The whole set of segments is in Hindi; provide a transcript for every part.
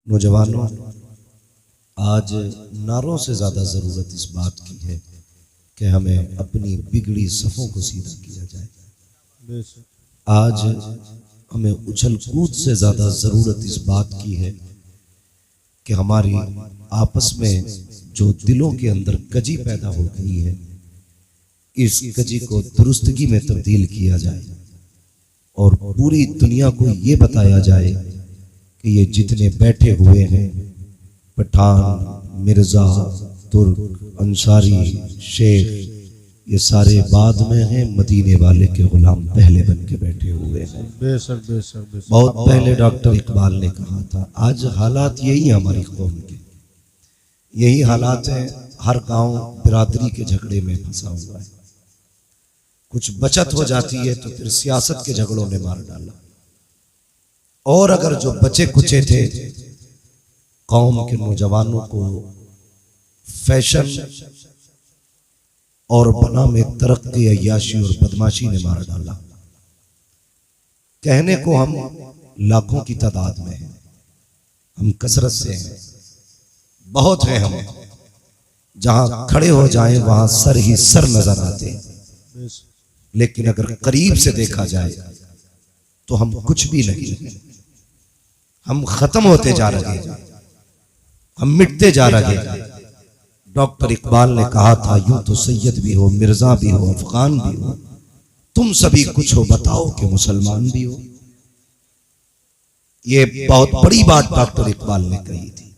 नौजवानों, आज नारों से ज्यादा जरूरत इस बात की है कि हमें अपनी बिगड़ी सफ़ों को सीधा किया जाए। आज हमें उछल कूद से ज्यादा जरूरत इस बात की है कि हमारी आपस में जो दिलों के अंदर कजी पैदा हो गई है, इस कजी को दुरुस्तगी में तब्दील किया जाए और पूरी दुनिया को ये बताया जाए कि ये जितने बैठे हुए हैं, पठान, मिर्जा, तुर्क, अंसारी, शेख, ये सारे बाद में हैं, मदीने वाले के गुलाम पहले बन के बैठे हुए हैं। बेशक बेशक बेशक। बहुत पहले डॉक्टर इकबाल ने कहा था, आज हालात यही हमारी कौम के, यही हालात हैं। हर गांव बिरादरी के झगड़े में फंसा हुआ है। कुछ बचत हो जाती है तो फिर सियासत के झगड़ों ने मार डाला, और अगर जो बचे कुचे थे कौम के नौजवानों को फैशन और बना में तरक्की, अय्याशी और बदमाशी ने मार डाला। कहने को हम लाखों की तादाद में हैं, हम कसरत से हैं, बहुत हैं हम, जहां खड़े हो जाएं वहां सर ही सर नजर आते हैं, लेकिन अगर करीब से देखा जाए तो हम कुछ भी नहीं, हम खत्म होते जा रहे हैं, हम मिटते जा रहे हैं। डॉक्टर इकबाल ने कहा था, यूं तो सैयद भी हो, मिर्जा भी हो, अफगान भी हो, तुम सभी कुछ हो, बताओ कि मुसलमान भी हो। ये बहुत बड़ी बात डॉक्टर इकबाल ने कही थी,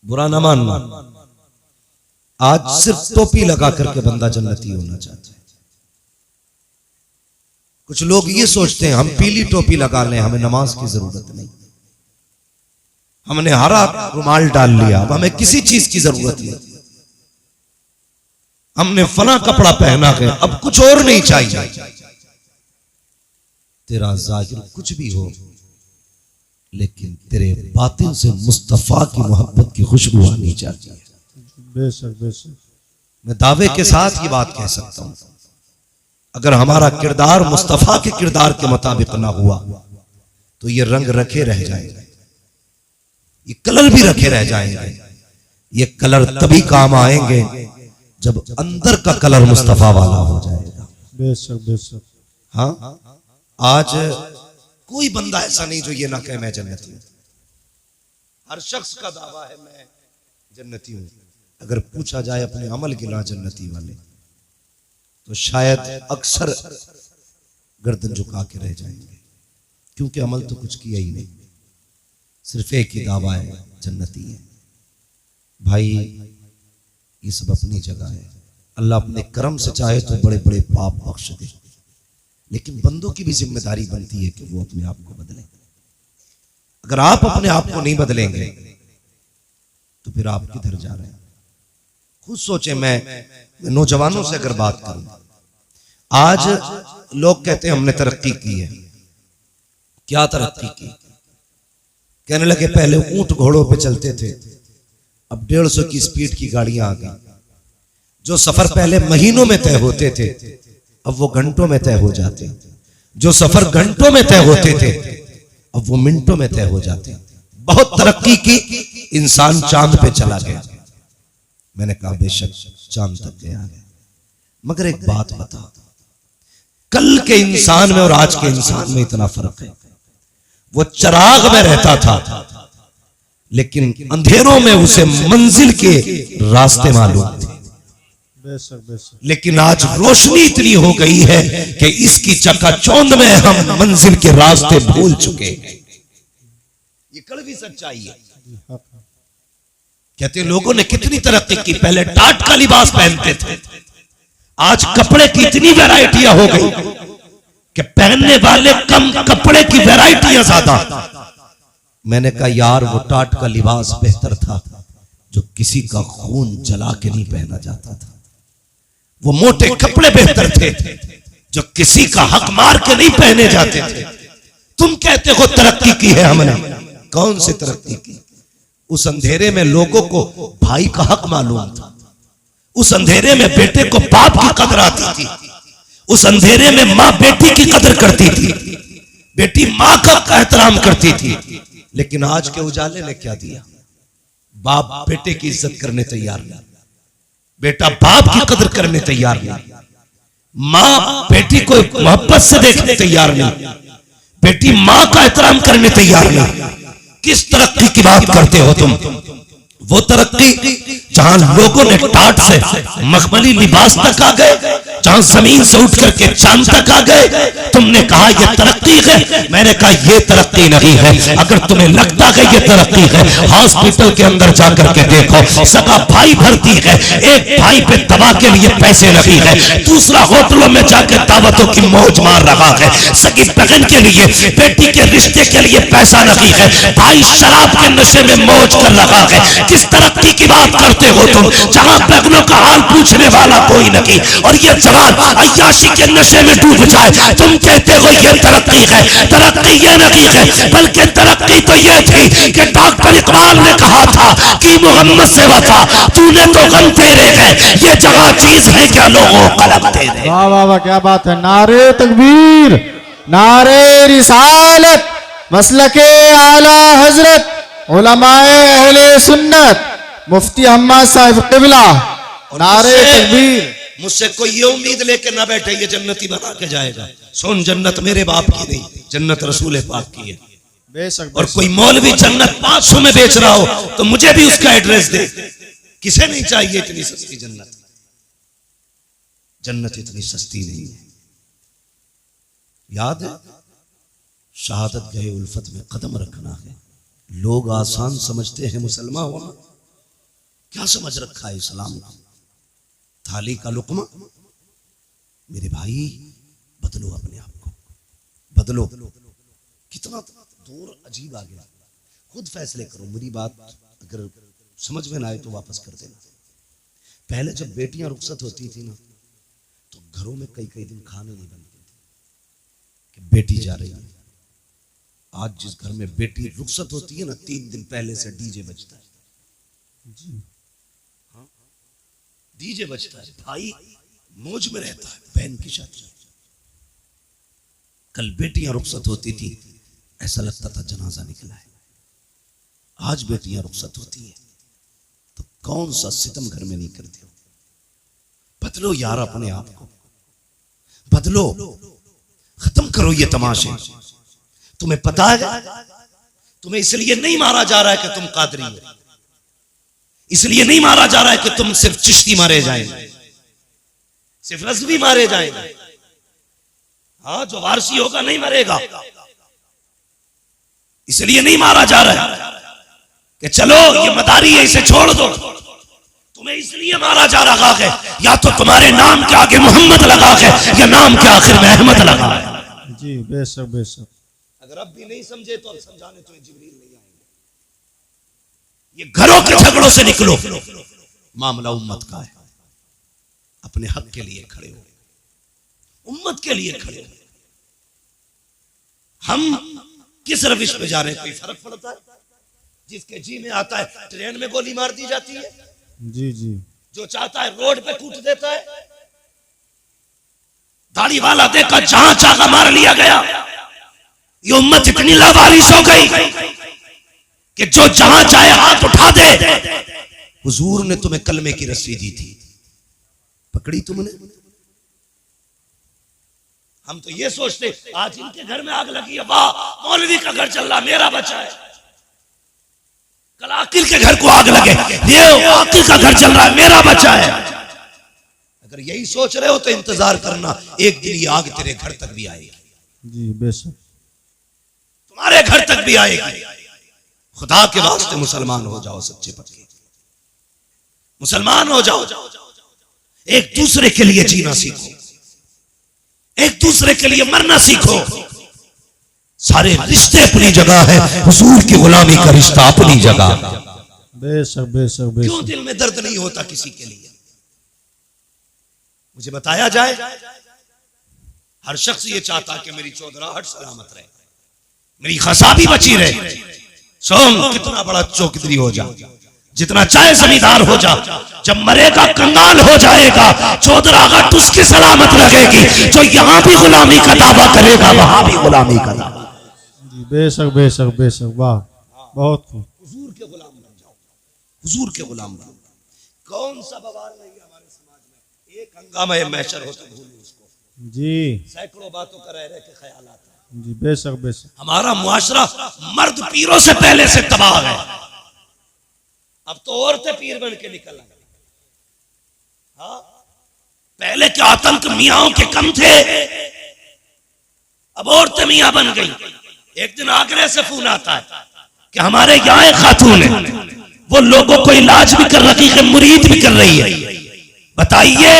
बुरा ना मानना। आज सिर्फ टोपी लगा करके बंदा जन्नती होना चाहता है। कुछ लोग ये सोचते हैं हम पीली टोपी लगा लें, हमें नमाज की जरूरत नहीं, हमने हरा रुमाल डाल लिया, अब हमें किसी चीज की जरूरत नहीं, हमने फला कपड़ा पहना है, अब कुछ और नहीं चाहिए। तेरा जाहिर कुछ भी हो, लेकिन तेरे बातिन से मुस्तफा की मोहब्बत की खुशबू आनी चाहिए। बेशक बेशक। मैं दावे के साथ ये बात कह सकता हूं, अगर हमारा किरदार मुस्तफा के किरदार के मुताबिक ना हुआ तो ये रंग रखे रह जाएंगे, ये कलर भी रखे रह जाएंगे। ये कलर तभी काम आएंगे जब अंदर का कलर मुस्तफा वाला हो जाएगा। बेशक बेशक। हाँ, आज कोई बंदा ऐसा नहीं जो ये ना कहे मैं जन्नती हूं। हर शख्स का दावा है मैं जन्नती हूं। अगर पूछा जाए अपने अमल गिला जन्नती वाले, तो शायद अक्सर गर्दन झुका के रह जाएंगे, क्योंकि अमल तो कुछ किया ही नहीं, सिर्फ एक ही दावा है जन्नती है। भाई ये सब अपनी जगह है, अल्लाह अपने करम से चाहे तो बड़े बड़े पाप बख्श दे, लेकिन बंदों की भी जिम्मेदारी बनती है कि वो अपने आप को बदलें। अगर आप अपने आप को नहीं बदलेंगे तो फिर आप किधर जा रहे हैं? खुद सोचे। मैं नौजवानों से अगर बात करूं, आज लोग कहते हैं हमने तरक्की की है। क्या तरक्की की? कहने लगे पहले ऊंट घोड़ों पे चलते थे, अब 150 की स्पीड की गाड़ियां आ गई। जो सफर पहले महीनों में तय होते थे अब वो घंटों में तय हो जाते। जो सफर घंटों में तय होते थे अब वो मिनटों में तय हो जाते। बहुत तरक्की की, इंसान चांद पे चला गया। मैंने कहा बेशक चांद तक गया है, मगर एक बात बता, कल के इंसान में और आज के इंसान में इतना फर्क है। वो चिराग में रहता था, लेकिन अंधेरों में उसे मंजिल के रास्ते मालूम थे। बेशक बेशक। लेकिन आज रोशनी इतनी हो गई है कि इसकी चकाचौंध में हम मंजिल के रास्ते भूल चुके हैं। ये कड़वी सच्चाई है। कहते लोगों ने कितनी तरक्की की, पहले टाट का लिबास पहनते थे, आज कपड़े की इतनी वैरायटियां हो गई कि पहनने वाले कम, कपड़े की वैरायटियां ज्यादा। मैंने कहा यार वो टाट का लिबास बेहतर था जो किसी का खून जला के नहीं पहना जाता था। वो मोटे कपड़े बेहतर थे जो किसी का हक मार के नहीं पहने जाते थे। तुम कहते हो तरक्की की है हमने, कौन सी तरक्की की? उस अंधेरे में लोगों को भाई का हक मालूम था, उस अंधेरे में बेटे को बाप की कदर आती थी, उस अंधेरे में माँ बेटी की कदर करती थी, बेटी माँ का एहतराम करती थी, लेकिन आज के उजाले ने क्या दिया? बाप बेटे की इज्जत करने तैयार नहीं, बेटा बाप की कदर करने तैयार नहीं, माँ बेटी को मोहब्बत से देखने तैयार नहीं, बेटी माँ का एहतराम करने तैयार नहीं। किस तरक्की की बात करते हो तुम? वो तरक्की जहां लोगों ने टाट से मखमली लिबास तक आ गए, जहां जमीन से उठ करके चांद तक आ गए, तुमने कहा ये तरक्की है। मैंने कहा ये तरक्की नहीं है। अगर तुम्हें लगता है ये तरक्की है, हॉस्पिटल के अंदर जाकर के देखो, सगा भाई भर्ती है, एक भाई पे दवा के लिए पैसे लगी है, दूसरा होटलों में जाकर दावतों की मौज मार रहा है, सगी बहन के लिए बेटी के रिश्ते के लिए पैसा नहीं है, भाई शराब के नशे में मौज कर रहा है। किस तरक्की की बात करते हो तुम, जहां बहनों का हाल पूछने वाला कोई नहीं, और ये जवान अय्याशी के नशे में डूब जाए, तुम कहते हो ये तरक्की है। तरक्की ये नहीं है, बल्कि तरक्की तो ये थी कि डॉक्टर इकबाल ने कहा था कि मोहम्मद से वफा तूने तो गम तेरे है, ये जगह चीज है क्या लोगों कलम तेरे। वाह वाह वाह, क्या बात है। नारे तकबीर, नारे रिसालत, मसलके आला हजरत उलमाए अहले सुन्नत, मुफ्ती अहमद साहिब क़िबला, नारे तकबीर। मुझसे कोई ये उम्मीद लेके ना बैठे ये जन्नती बना के जाएगा। सुन, जन्नत मेरे बाप की नहीं, जन्नत रसूल पाक की है। बेशक। और कोई मौलवी जन्नत 500 में बेच रहा हो तो मुझे भी उसका एड्रेस दे। किसे नहीं चाहिए इतनी सस्ती जन्नत? जन्नत इतनी सस्ती नहीं है। याद है, शहादत गए उल्फत में कदम रखना है। लोग आसान समझते हैं मुसलमान होना, क्या समझ रखा है इस्लाम को? थाली का लुकमा। मेरे भाई बदलो अपने आप को, बदलो। कितना दूर अजीब आ गया, खुद फैसले करो। मेरी बात अगर समझ में ना आए तो वापस कर देना। पहले जब बेटियां रुखसत होती थी ना, तो घरों में कई कई दिन खाने नहीं बनते थे कि बेटी जा रही है। आज जिस घर में बेटी रुखसत होती है ना, 3 दिन पहले से डीजे बजता है जी। हाँ, डीजे बजता है, भाई मौज में रहता है, बहन की शादी। कल बेटियां रुखसत होती थी, ऐसा लगता था जनाजा निकला है। आज बेटियां रुखसत होती है तो कौन सा सितम घर में नहीं करते हो। बदलो यार अपने आप को, बदलो, खत्म करो ये तमाशे। तुम्हें पता है तुम्हें इसलिए नहीं मारा जा रहा है कि तुम कादरी हो, इसलिए नहीं मारा जा रहा है कि तुम सिर्फ चिश्ती मारे जाएंगे, सिर्फ रज़वी मारे जाएंगे। हाँ, जो वारसी होगा नहीं मरेगा। इसलिए नहीं मारा जा रहा है कि चलो ये मदारी है इसे छोड़ दो। तुम्हें इसलिए मारा जा रहा है या तो तुम्हारे नाम के आगे मोहम्मद लगा है या नाम के आखिर में अहमद लगा है जी। बेशक बेशक। अगर अब भी नहीं समझे तो अब समझाने तो जिब्रील नहीं आएंगे। ये घरों के झगड़ों से निकलो, मामला उम्मत का है। अपने हक के लिए खड़े हो, उम्मत के लिए खड़े हो। हम किस रविश पे जा रहे हैं, कोई फर्क पड़ता है? जिसके जी में आता है ट्रेन में गोली मार दी जाती है जी जी। जो चाहता है रोड पे कूट देता है। दाढ़ी वाला देखा जहां चाहा मार लिया गया। ये उम्मत इतनी लावारिस हो गई कि जो जहां चाहे हाथ उठा दे। हुजूर ने तुम्हें कलमे की रस्सी दी थी, पकड़ी तुमने? हम तो ये सोचते आज इनके घर में आग लगी है, वाह मौलवी का घर चल रहा, मेरा बचा है। कल आकिल के घर को आग लगे, ये आकिल का घर चल रहा है, मेरा बचा है। अगर यही सोच रहे हो तो इंतजार करना, एक दिन ये आग तेरे घर तक भी आएगी जी। बेशक, तुम्हारे घर तक भी आएगी। खुदा के वास्ते मुसलमान हो जाओ, सच्चे पक्के मुसलमान हो जाओ। एक दूसरे के लिए जीना सीखो, एक दूसरे के लिए मरना सीखो। सारे रिश्ते अपनी जगह है, हुजूर की गुलामी का रिश्ता अपनी जगह। बेशक बेशक बेशक। क्यों दिल में दर्द नहीं होता किसी के लिए? मुझे बताया जाए। हर शख्स ये चाहता कि मेरी चौधराहट सलामत रहे, मेरी खसाबी बची रहे। सोम कितना बड़ा चौकिदरी हो जा, जितना चाहे जमींदार हो जा, जब मरेगा कंगाल हो जाएगा। चौधराहट उसकी सलामत लगेगी जो यहां भी गुलामी का दावा करेगा, वहां भी गुलामी का दावा। जी। बेशक बेशक बेशक। वाह। बहुत खूब। हुजूर के गुलाम बन जाओ, हुजूर के गुलाम बन जाओ। कौन सा बवाल नहीं है हमारे समाज में, एक हंगामा महशर हो तो भूलो उसको। जी सैकड़ों बातों का रह के ख्याल आता है। जी, बेशक बेशक। हमारा मुआशरा मर्द पीरों से पहले से तबाह है, अब तो औरतें पीर बन के निकल आई। हाँ, पहले के आतंक मियाओं के कम थे, अब औरतें मियां बन गई। एक दिन आगरे से फोन आता है कि हमारे यहाँ एक खातून है, वो लोगों को इलाज भी कर रही है, मुरीद भी कर रही है। बताइए,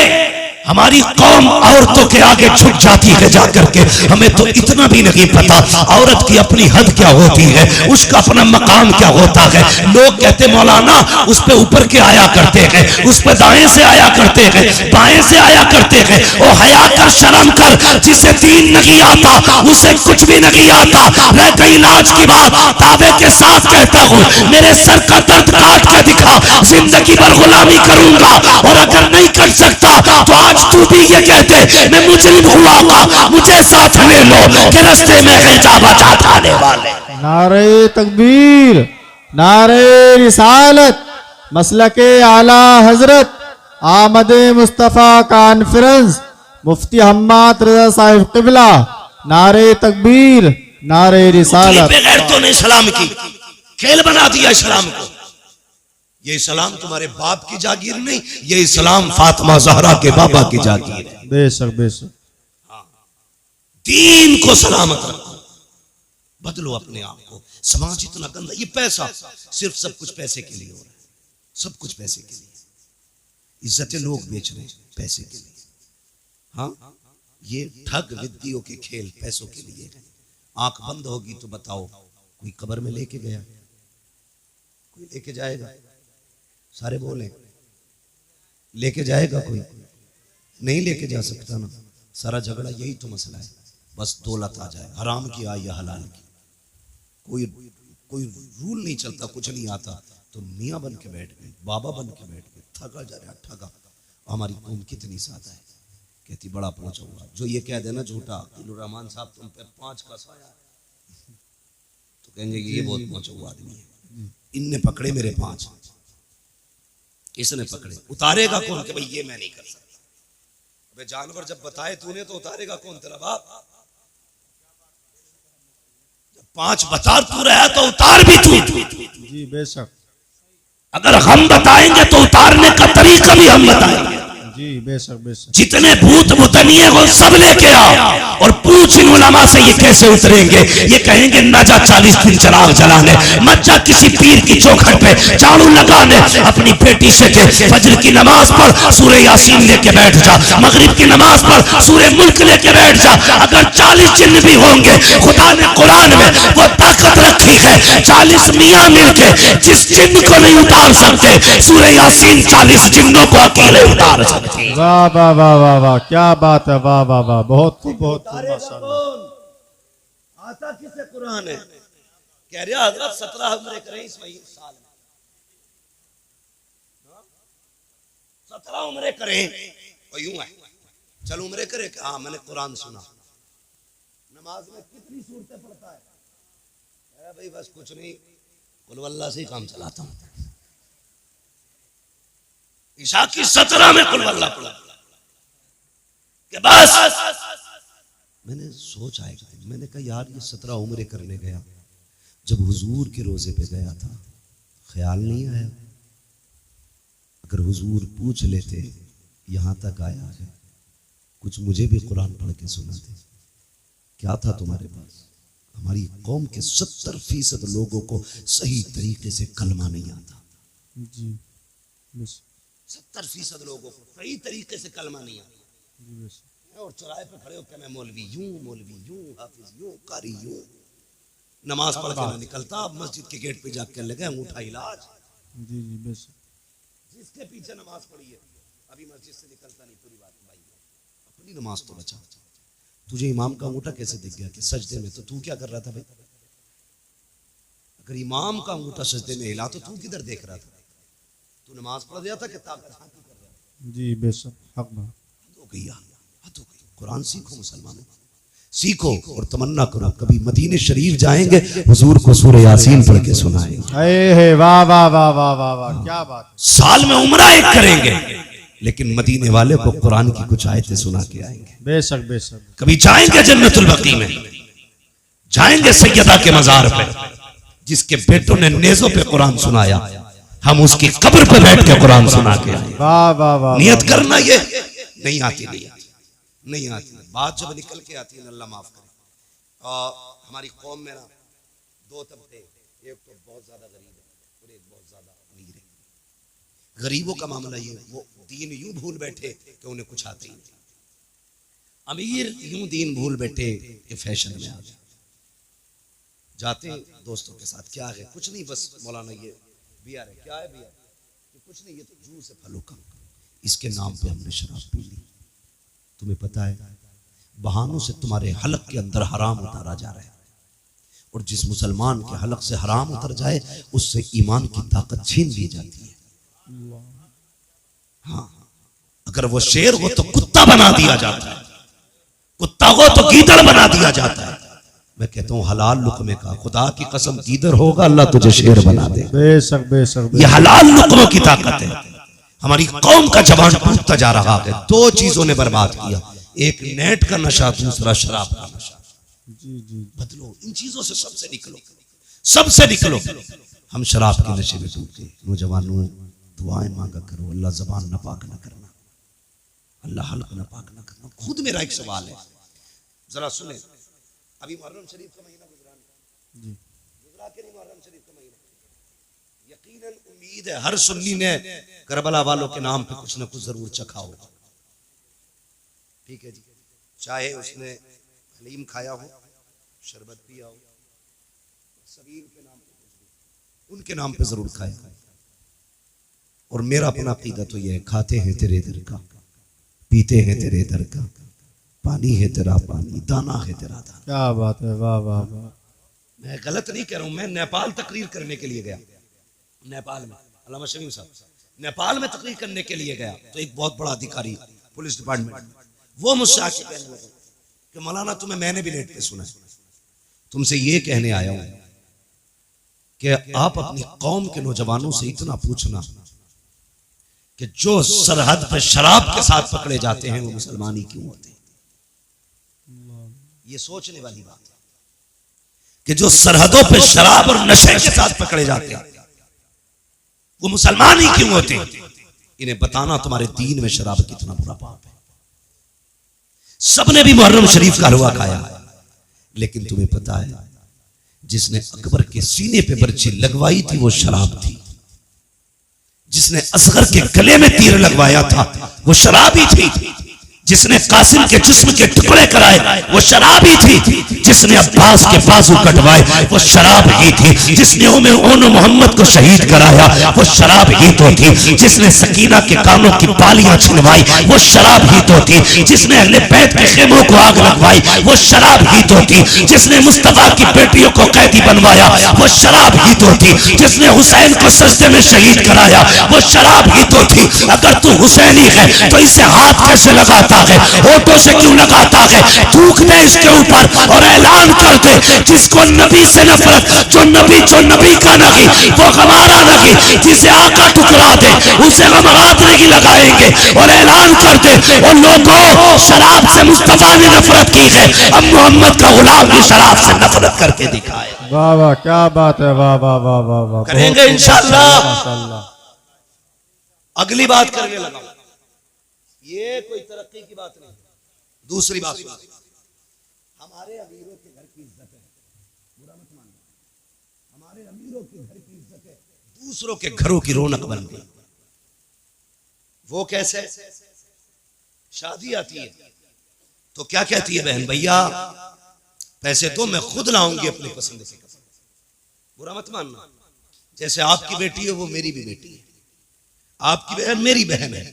हमारी कौम औरतों के आगे झुक जाती है जाकर के। हमें तो इतना भी नहीं पता औरत की अपनी हद क्या होती है, उसका अपना मकाम क्या होता है। लोग कहते मौलाना उस पे ऊपर के आया करते हैं, उस पे दाएं से आया करते हैं, बाएं से आया करते हैं। ओ हया कर, शर्म कर, जिसे दीन नहीं आता उसे कुछ भी नहीं आता। रह गई इलाज की बात, दावे के साथ कहता हूँ, मेरे सर का दर्द काट के दिखा, जिंदगी भर गुलामी करूंगा। और अगर नहीं कर सकता तो आज तू भी ये कहते मैं मुजरिम हुआ था, मुझे साथ ले लो कि रास्ते में गंजा बचा जाने वाले। नारे तकबीर, नारे रिसालत, मसलके आला हजरत, आमद मुस्तफ़ा कॉन्फ्रेंस, मुफ्ती हम्माद रजा साहिब किबला। नारे तकबीर, नारे रिसालत। बगैर तो ने इस्लाम की खेल बना दिया इस्लाम को। ये इस्लाम तुम्हारे बाप की जागीर नहीं, ये इस्लाम फातिमा ज़हरा के बाबा की जागीर है। बेशक बेशक। दीन को सलामत रखो, बदलो अपने आप को। समाज इतना गंदा, ये पैसा सिर्फ सब कुछ पैसे के लिए हो रहा है, सब कुछ पैसे के लिए। इज्जतें लोग बेच रहे हैं पैसे के लिए। हाँ, ये ठग विद्याओं के खेल पैसों के लिए। आंख बंद होगी तो बताओ कोई कब्र में लेके गया, कोई लेके जाएगा? सारे बोले लेके जाएगा, कोई नहीं लेके जा सकता ना। सारा झगड़ा यही तो मसला है, बस दौलत आ जाए, हराम की आए या हलाल की। कोई रूल नहीं चलता, कुछ नहीं आता, तो मियाँ बन के बैठ गए, बाबा बन के बैठ गए, ठगा जा रहा ठगा। हमारी कौम कितनी सादा है, कहती बड़ा पहुंचा हुआ। जो ये कह देना झूठा रहमान साहब तुम पे 5 का साया, तो कहेंगे ये बहुत पहुंचा हुआ आदमी है, इनने पकड़े मेरे 5, इसने पकड़े। उतारेगा कौन कि भाई ये मैं नहीं कर सकता? अबे जानवर जब बताए तूने तो उतारेगा कौन? तेरा बाप। जब 5 बता तू रहा तो उतार भी तू। जी बेशक। अगर हम बताएंगे तो उतारने का तरीका भी हम बताएंगे। जी बेशक बेशक। जितने भूत भूतनिए हो सब लेके आओ और पूछ इन उलमा से ये कैसे उतरेंगे। ये कहेंगे ना जा 40 दिन चिराग जलाने, मत जा किसी पीर की चौखट पे झाड़ू लगाने, अपनी बेटी से के फजर की नमाज पढ़, सूरह यासीन लेके बैठ जा, मगरिब की नमाज पढ़, सूरह मुल्क लेके बैठ जा। अगर 40 जिन्न भी होंगे, खुदा ने कुरान में वो ताकत रखी है, 40 मियाँ मिलके जिस जिन्न को नहीं उतार सकते, सूरह यासीन 40 जिन्नों को अकेले उतार सकते। वाह वाह वाह वाह वाह, क्या बात है, वाह वाह वाह, बहुत खूब बहुत खूब माशाल्लाह। आता किसे कुरान है? कह रहा हजरत 17 उम्रे करें इस साल में, 17 उम्रे करें। और यूं है चल उम्रे करे कि हाँ मैंने कुरान सुना। नमाज में कितनी सूरतें पढ़ता है? भाई बस कुछ नहीं, कुल वल्लाह से ही काम चलाता हूं। ईशा की 17 में कुल वल्लाह पढ़ा के बस। मैंने सोच आएगा, मैंने कहा यार ये 17 उम्रे करने गया, जब हुजूर के रोजे पे गया था ख्याल नहीं आया? अगर हुजूर पूछ लेते यहां तक आया है, कुछ मुझे भी कुरान पढ़ के सुनाते, क्या था तुम्हारे पास? हमारी कौम के 70% लोगों को सही तरीके से कलमा नहीं आता। जी 70% लोगों को सही तरीके से कलमा नहीं आता। और चौराहे पे खड़े होकर मैं मौलवी यूं हाफिज यूं कारी यूं, नमाज पढ़ के ना निकलता, मस्जिद के गेट पे जाकर लगे अंगूठा इलाज। जी जी बेशक। जिसके पीछे नमाज पढ़ी है अभी मस्जिद से निकलता नहीं। पूरी बात भाई, अपनी नमाज तो बचा। तुझे इमाम का अंगूठा कैसे दिख गया कि सजदे में? तो तू क्या कर रहा था भाई? अगर इमाम का अंगूठा सजदे में हिला तो तू किधर देख रहा था? तू नमाज पढ़ दिया था कि ताकत हाथी कर रहा था? जी बेशक, हक बात। हो गई, कुरान सीखो मुसलमानों। सीखो और तमन्ना करो कभी मदीने शरीफ जाएंगे, हुजूर को सूरह यासीन पढ़ के सुनाएंगे। वाह वाह वाह वाह वाह वाह, क्या बात। साल में उम्रा एक करेंगे, लेकिन मदीने वाले को कुरान की कुछ आयतें सुना के आएंगे। बेशक बेशक। कभी जाएंगे जन्नतुल बकी में, जाएंगे सैयदा के मजार पे, जिसके बेटों ने नेज़ों पे कुरान सुनाया, हम उसकी कब्र पे बैठ के कुरान सुना के आए। वाह वाह वाह। नियत करना, ये नहीं आती, नहीं आती। बात जब निकल के आती है ना, अल्लाह माफ करे। और हमारी कौम में ना दो तबके, एक तो बहुत ज्यादा गरीब है और एक बहुत ज्यादा अमीर है। गरीबों का मामला ये, वो दीन यूं भूल बैठे कि उन्हें कुछ आता ही नहीं। अमीर यूं दीन भूल बैठे कि फैशन में आ जाते हैं दोस्तों के साथ, क्या है कुछ नहीं, बस मौलाना ये बियर है, क्या है बियर, कुछ नहीं, ये तो जूस है फलों का, इसके नाम पे हमने शराब पी ली। तुम्हें पता है बहानों से तुम्हारे हलक के अंदर हराम उतारा जा रहा है, और जिस मुसलमान के हलक से हराम उतर जाए उससे ईमान की ताकत छीन ली जाती है। हाँ, अगर वो शेर हो तो कुत्ता बना दिया जाता है, कुत्ता हो तो गीदड़ बना दिया जाता है। मैं कहता हूँ हलाल लुकमे का, खुदा की कसम गीदड़ होगा अल्लाह तुझे शेर बना दे। बेशक बेशक। ये हलाल लुकमों की ताकत है। हमारी कौम का जवान टूटता जा रहा है, दो चीजों ने बर्बाद किया, एक नेट का नशा, दूसरा शराब का नशा। जी जी। बदलो इन चीजों से, सबसे निकलो, सबसे निकलो। हम शराब के नशे में डूब गए। नौजवानों दुआएं मांगा करो, अल्लाह जबान नापाक न करना, अल्लाह हल्क नापाक न करना। खुद मेरा एक सवाल है, जरा सुने। अभी मुहर्रम शरीफ का महीना गुजरा के नहीं, मुहर्रम शरीफ का महीना, यकीनन उम्मीद है हर सुन्नी ने करबला वालों के नाम पे कुछ ना कुछ जरूर चखा होगा। ठीक है जी, चाहे उसने हलीम खाया हो, शरबत पिया हो, सबील के नाम पे उनके नाम पे जरूर खाया। और मेरा अपना अकीदा तो यह है, खाते हैं तेरे दर का, पीते हैं तेरे दर का, पानी है तेरा पानी, दाना है तेरा दाना। क्या बात है, वाह वाह वाह। मैं गलत नहीं कह रहा हूं, मैं नेपाल तकरीर करने के लिए गया, नेपाल में अल्लामा शमीम साहब, नेपाल में तकरीर करने के लिए गया, तो एक बहुत बड़ा अधिकारी पुलिस डिपार्टमेंट, वो मुझसे आके कहने लगा कि मौलाना तुम्हें मैंने भी नेट पे सुना है, तुमसे ये कहने आया हूं कि आप अपनी कौम के नौजवानों से इतना पूछना कि जो सरहद पे शराब के साथ पकड़े जाते हैं वो मुसलमान ही क्यों होते हैं। ये सोचने वाली बात है कि जो सरहदों पे शराब और नशे के साथ पकड़े जाते हैं वो मुसलमान ही क्यों होते हैं। इन्हें बताना तुम्हारे दीन में शराब कितना बुरा पाप है। सबने भी मुहर्रम शरीफ का हलवा खाया, लेकिन तुम्हें पता है जिसने अकबर के सीने पे बर्छी लगवाई थी वो शराब थी, जिसने असगर के गले में तीर लगवाया था वो शराबी थी, जिसने कासिम के जिस्म के टुकड़े कराए वो शराबी थी, जिसने अब्बास के बाजू कटवाए वो शराब ही थी, जिसने ओनो मोहम्मद को शहीद कराया वो शराब ही तो थी, जिसने सकीना के कानों की बालियां छिनवाई वो शराब ही तो थी, जिसने अहले बैत के खेमों को आग लगवाई वो शराब ही तो थी, जिसने मुस्तफा की बेटियों को कैदी बनवाया वो शराब ही तो थी, जिसने हुसैन को सजदे में शहीद कराया वो शराब ही तो थी। अगर तू हुसैनी है तो इसे हाथ कैसे लगाता है, होठों से क्यों लगाता है, थूक दे इसके ऊपर और ऐलान कर दे जिसको नबी से नफरत, जो नबी का नहीं वो हमारा नहीं, जिसे आका ठुकरा दे उसे हम हाथ नहीं लगाएंगे, और ऐलान कर दे उन लोगों शराब से मुस्तफा ने नफरत की है, अब मोहम्मद का गुलाम भी शराब से नफरत करके दिखाए। वाह वाह क्या बात है, वाह वाह वाह वाह वाह। करेंगे इंशाअल्लाह। अगली बात करने लगा, ये कोई तरक्की की बात नहीं। दूसरी बात सुनो, हमारे अमीरों के घर की इज्जत है, बुरा मत मानना, हमारे अमीरों के घर की इज्जत है, दूसरों के घरों की रौनक बन गई। वो कैसे? शादी आती है तो क्या कहती है बहन, भैया पैसे दो मैं खुद लाऊंगी अपनी पसंद के कपड़े। बुरा मत मानना, जैसे आपकी बेटी है वो मेरी भी बेटी है, आपकी बहन मेरी बहन है,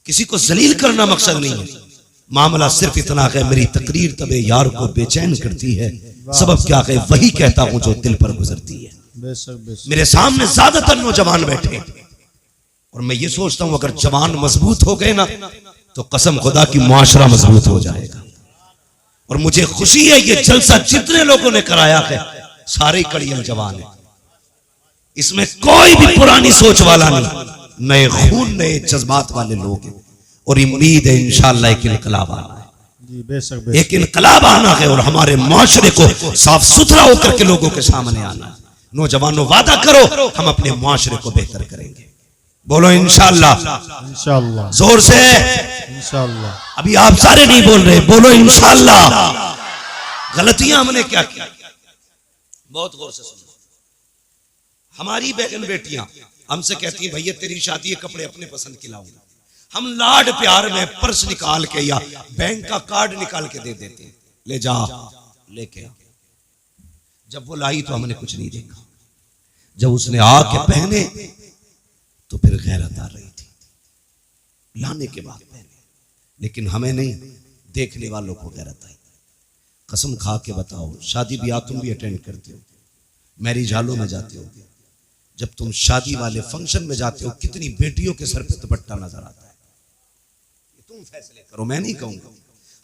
किसी को जलील करना मकसद नहीं है। मामला सिर्फ इतना है, मेरी तकरीर तबे यार को बेचैन करती है, सबब क्या है वही कहता हूं जो दिल पर गुजरती है। मेरे सामने ज्यादातर नौजवान बैठे और मैं ये सोचता हूं अगर जवान मजबूत हो गए ना तो कसम खुदा की मुआशरा मजबूत हो जाएगा। और मुझे खुशी है ये जलसा जितने लोगों ने कराया है सारे कड़ियल जवान है, इसमें कोई भी पुरानी सोच वाला नहीं, नए खून नए जज्बात वाले लोग हैं। और उम्मीद है इंशाअल्लाह एक इनकलाब आना है, जी बेशक एक इनकलाब आना है और हमारे माशरे को साफ सुथरा होकर के लोगों के सामने आना है। नौजवानों वादा करो हम अपने माशरे को बेहतर करेंगे। बोलो इंशाअल्लाह, इंशाअल्लाह, जोर से इंशाअल्लाह। अभी आप सारे नहीं बोल रहे, बोलो इंशाअल्लाह। गलतियां हमने क्या की, बहुत गौर से सुनो। हमारी बहन बेटियां हमसे कहती हैं भैया तेरी शादी है, कपड़े अपने पसंद की लाऊंगा। हम लाड प्यार में पर्स निकाल के या बैंक का कार्ड निकाल के दे देते हैं, ले जा लेके आ। जब वो लाई तो हमने कुछ नहीं देखा, जब उसने आके पहने तो फिर गैरत आ रही थी लाने के बाद पहने, लेकिन हमें नहीं, देखने वालों को गैरत आई। कसम खा के बताओ, शादी ब्याह तुम भी अटेंड करते हो, मैरिज हालों में जाते हो, जब तुम शादी वाले फंक्शन में जाते हो कितनी बेटियों के सर पे दुपट्टा नजर आता है, तुम फैसले करो, मैं नहीं कहूंगा।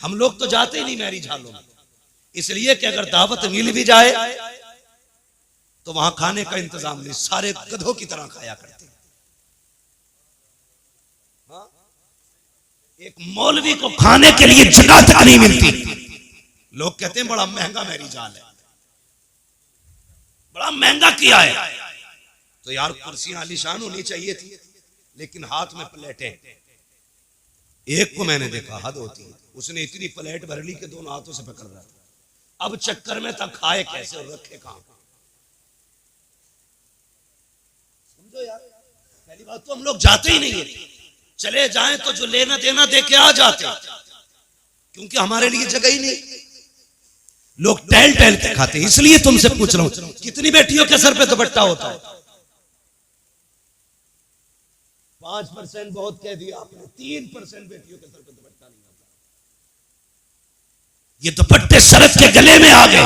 हम लोग तो जाते ही नहीं मैरिज हालों में, इसलिए कि अगर दावत मिल भी जाए तो वहां खाने का इंतजाम नहीं, सारे गधों की तरह खाया करते हैं। हाँ? एक मौलवी को खाने के लिए जगह तक नहीं मिलती, लोग कहते हैं बड़ा महंगा मैरिज हाल है, बड़ा महंगा किया है। तो यार कुर्सियां आलीशान होनी चाहिए थी, लेकिन हाथ में प्लेटें। एक को मैंने देखा, हद होती है, उसने इतनी प्लेट भर ली कि दोनों हाथों से पकड़ रहा था। अब चक्कर में था खाए कैसे और रखे कहां। समझो यार, पहली बात तो हम लोग जाते ही नहीं है, चले जाएं तो जो लेना देना दे के आ जाते, क्योंकि हमारे लिए जगह ही नहीं। लोग टहल टहल के खाते, इसलिए तुमसे पूछ रहा हूं कितनी बेटियों के सर पे दुपट्टा होता है? 5% बहुत कह दिया आपने, 3% बेटियों के सर पे दुपट्टा नहीं होता। ये दुपट्टे सड़क के गले में आ गए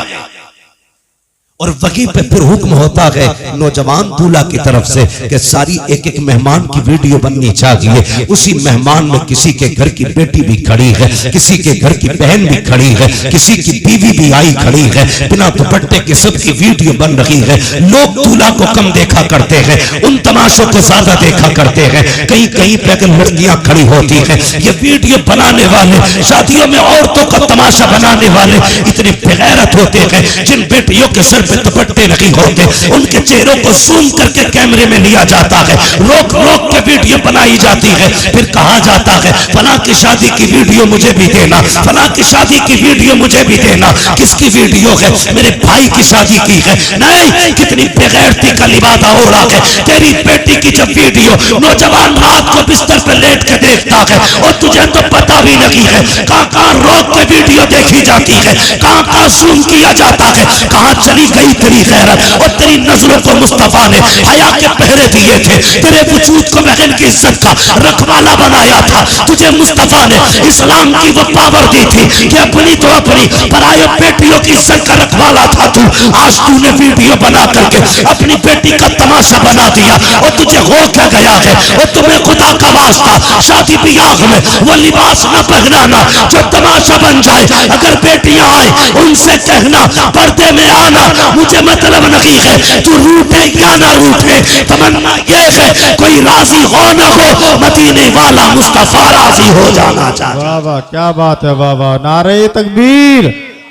और वहीं पे पुरहुक्म होता है नौजवान दूल्हा की तरफ से कि सारी एक एक मेहमान की वीडियो बननी चाहिए। उसी मेहमान में किसी के घर की बेटी भी खड़ी है, किसी के घर की बहन भी खड़ी है, किसी की बीवी भी आई खड़ी है, बिना दुपट्टे के सबकी वीडियो बन रही है। लोग दूल्हा को कम देखा करते हैं, उन तमाशों को ज्यादा देखा करते हैं। कहीं कहीं पे अगर लड़कियां खड़ी होती हैं, ये वीडियो बनाने वाले, शादियों में औरतों का तमाशा बनाने वाले इतने बेगैरत होते हैं। जिन बेटियों के सर पे दुपट्टे नहीं होते उनके चेहरों को जूम करके कैमरे में लिया जाता है, रोक रोक के वीडियो बनाई जाती है, फिर कहा जाता है फलां की शादी की वीडियो मुझे भी देना, फलां की शादी की वीडियो मुझे भी देना। किसकी वीडियो है? मेरे भाई की शादी की है। नहीं, कितनी बेगैरती का लिबादा हो रहा है। तेरी बेटी की जब वीडियो नौजवान रात को बिस्तर पर लेट के देखता है और तुझे तो पता भी नहीं है कहां कहां रोक के वीडियो देखी जाती है, कहां कहां जूम किया जाता है, कहां चली गई तेरी गैरत और तेरी नजरों को मुस्तफा ने हया के पहरे दिए थे। तेरे वजूद को बहन की इज्जत का रखवाला बनाया था। तुझे मुस्तफा ने इस्लाम की वो पावर दी थी कि अपनी तो अपनी पराये बेटियों की इज्जत का रखवाला था तू। आज तूने वीडियो बना करके अपनी बेटी का तमाशा बना दिया और तुझे हो क्या गया है? और तुम्हें खुदा का वास्ता शादी ब्याह में वो लिबास न पहनाना जो तमाशा बन जाए। अगर बेटियां आए उनसे कहना पर्दे में आना, मुझे मतलब नहीं है तू रूठे या ना रूठे, तमन्ना ये है कोई राजी हो ना हो, मदीने वाला मुस्तफा राजी हो जाना चाहिए। वाह वाह, क्या बात है, वाह वाह। नारे तकबीर,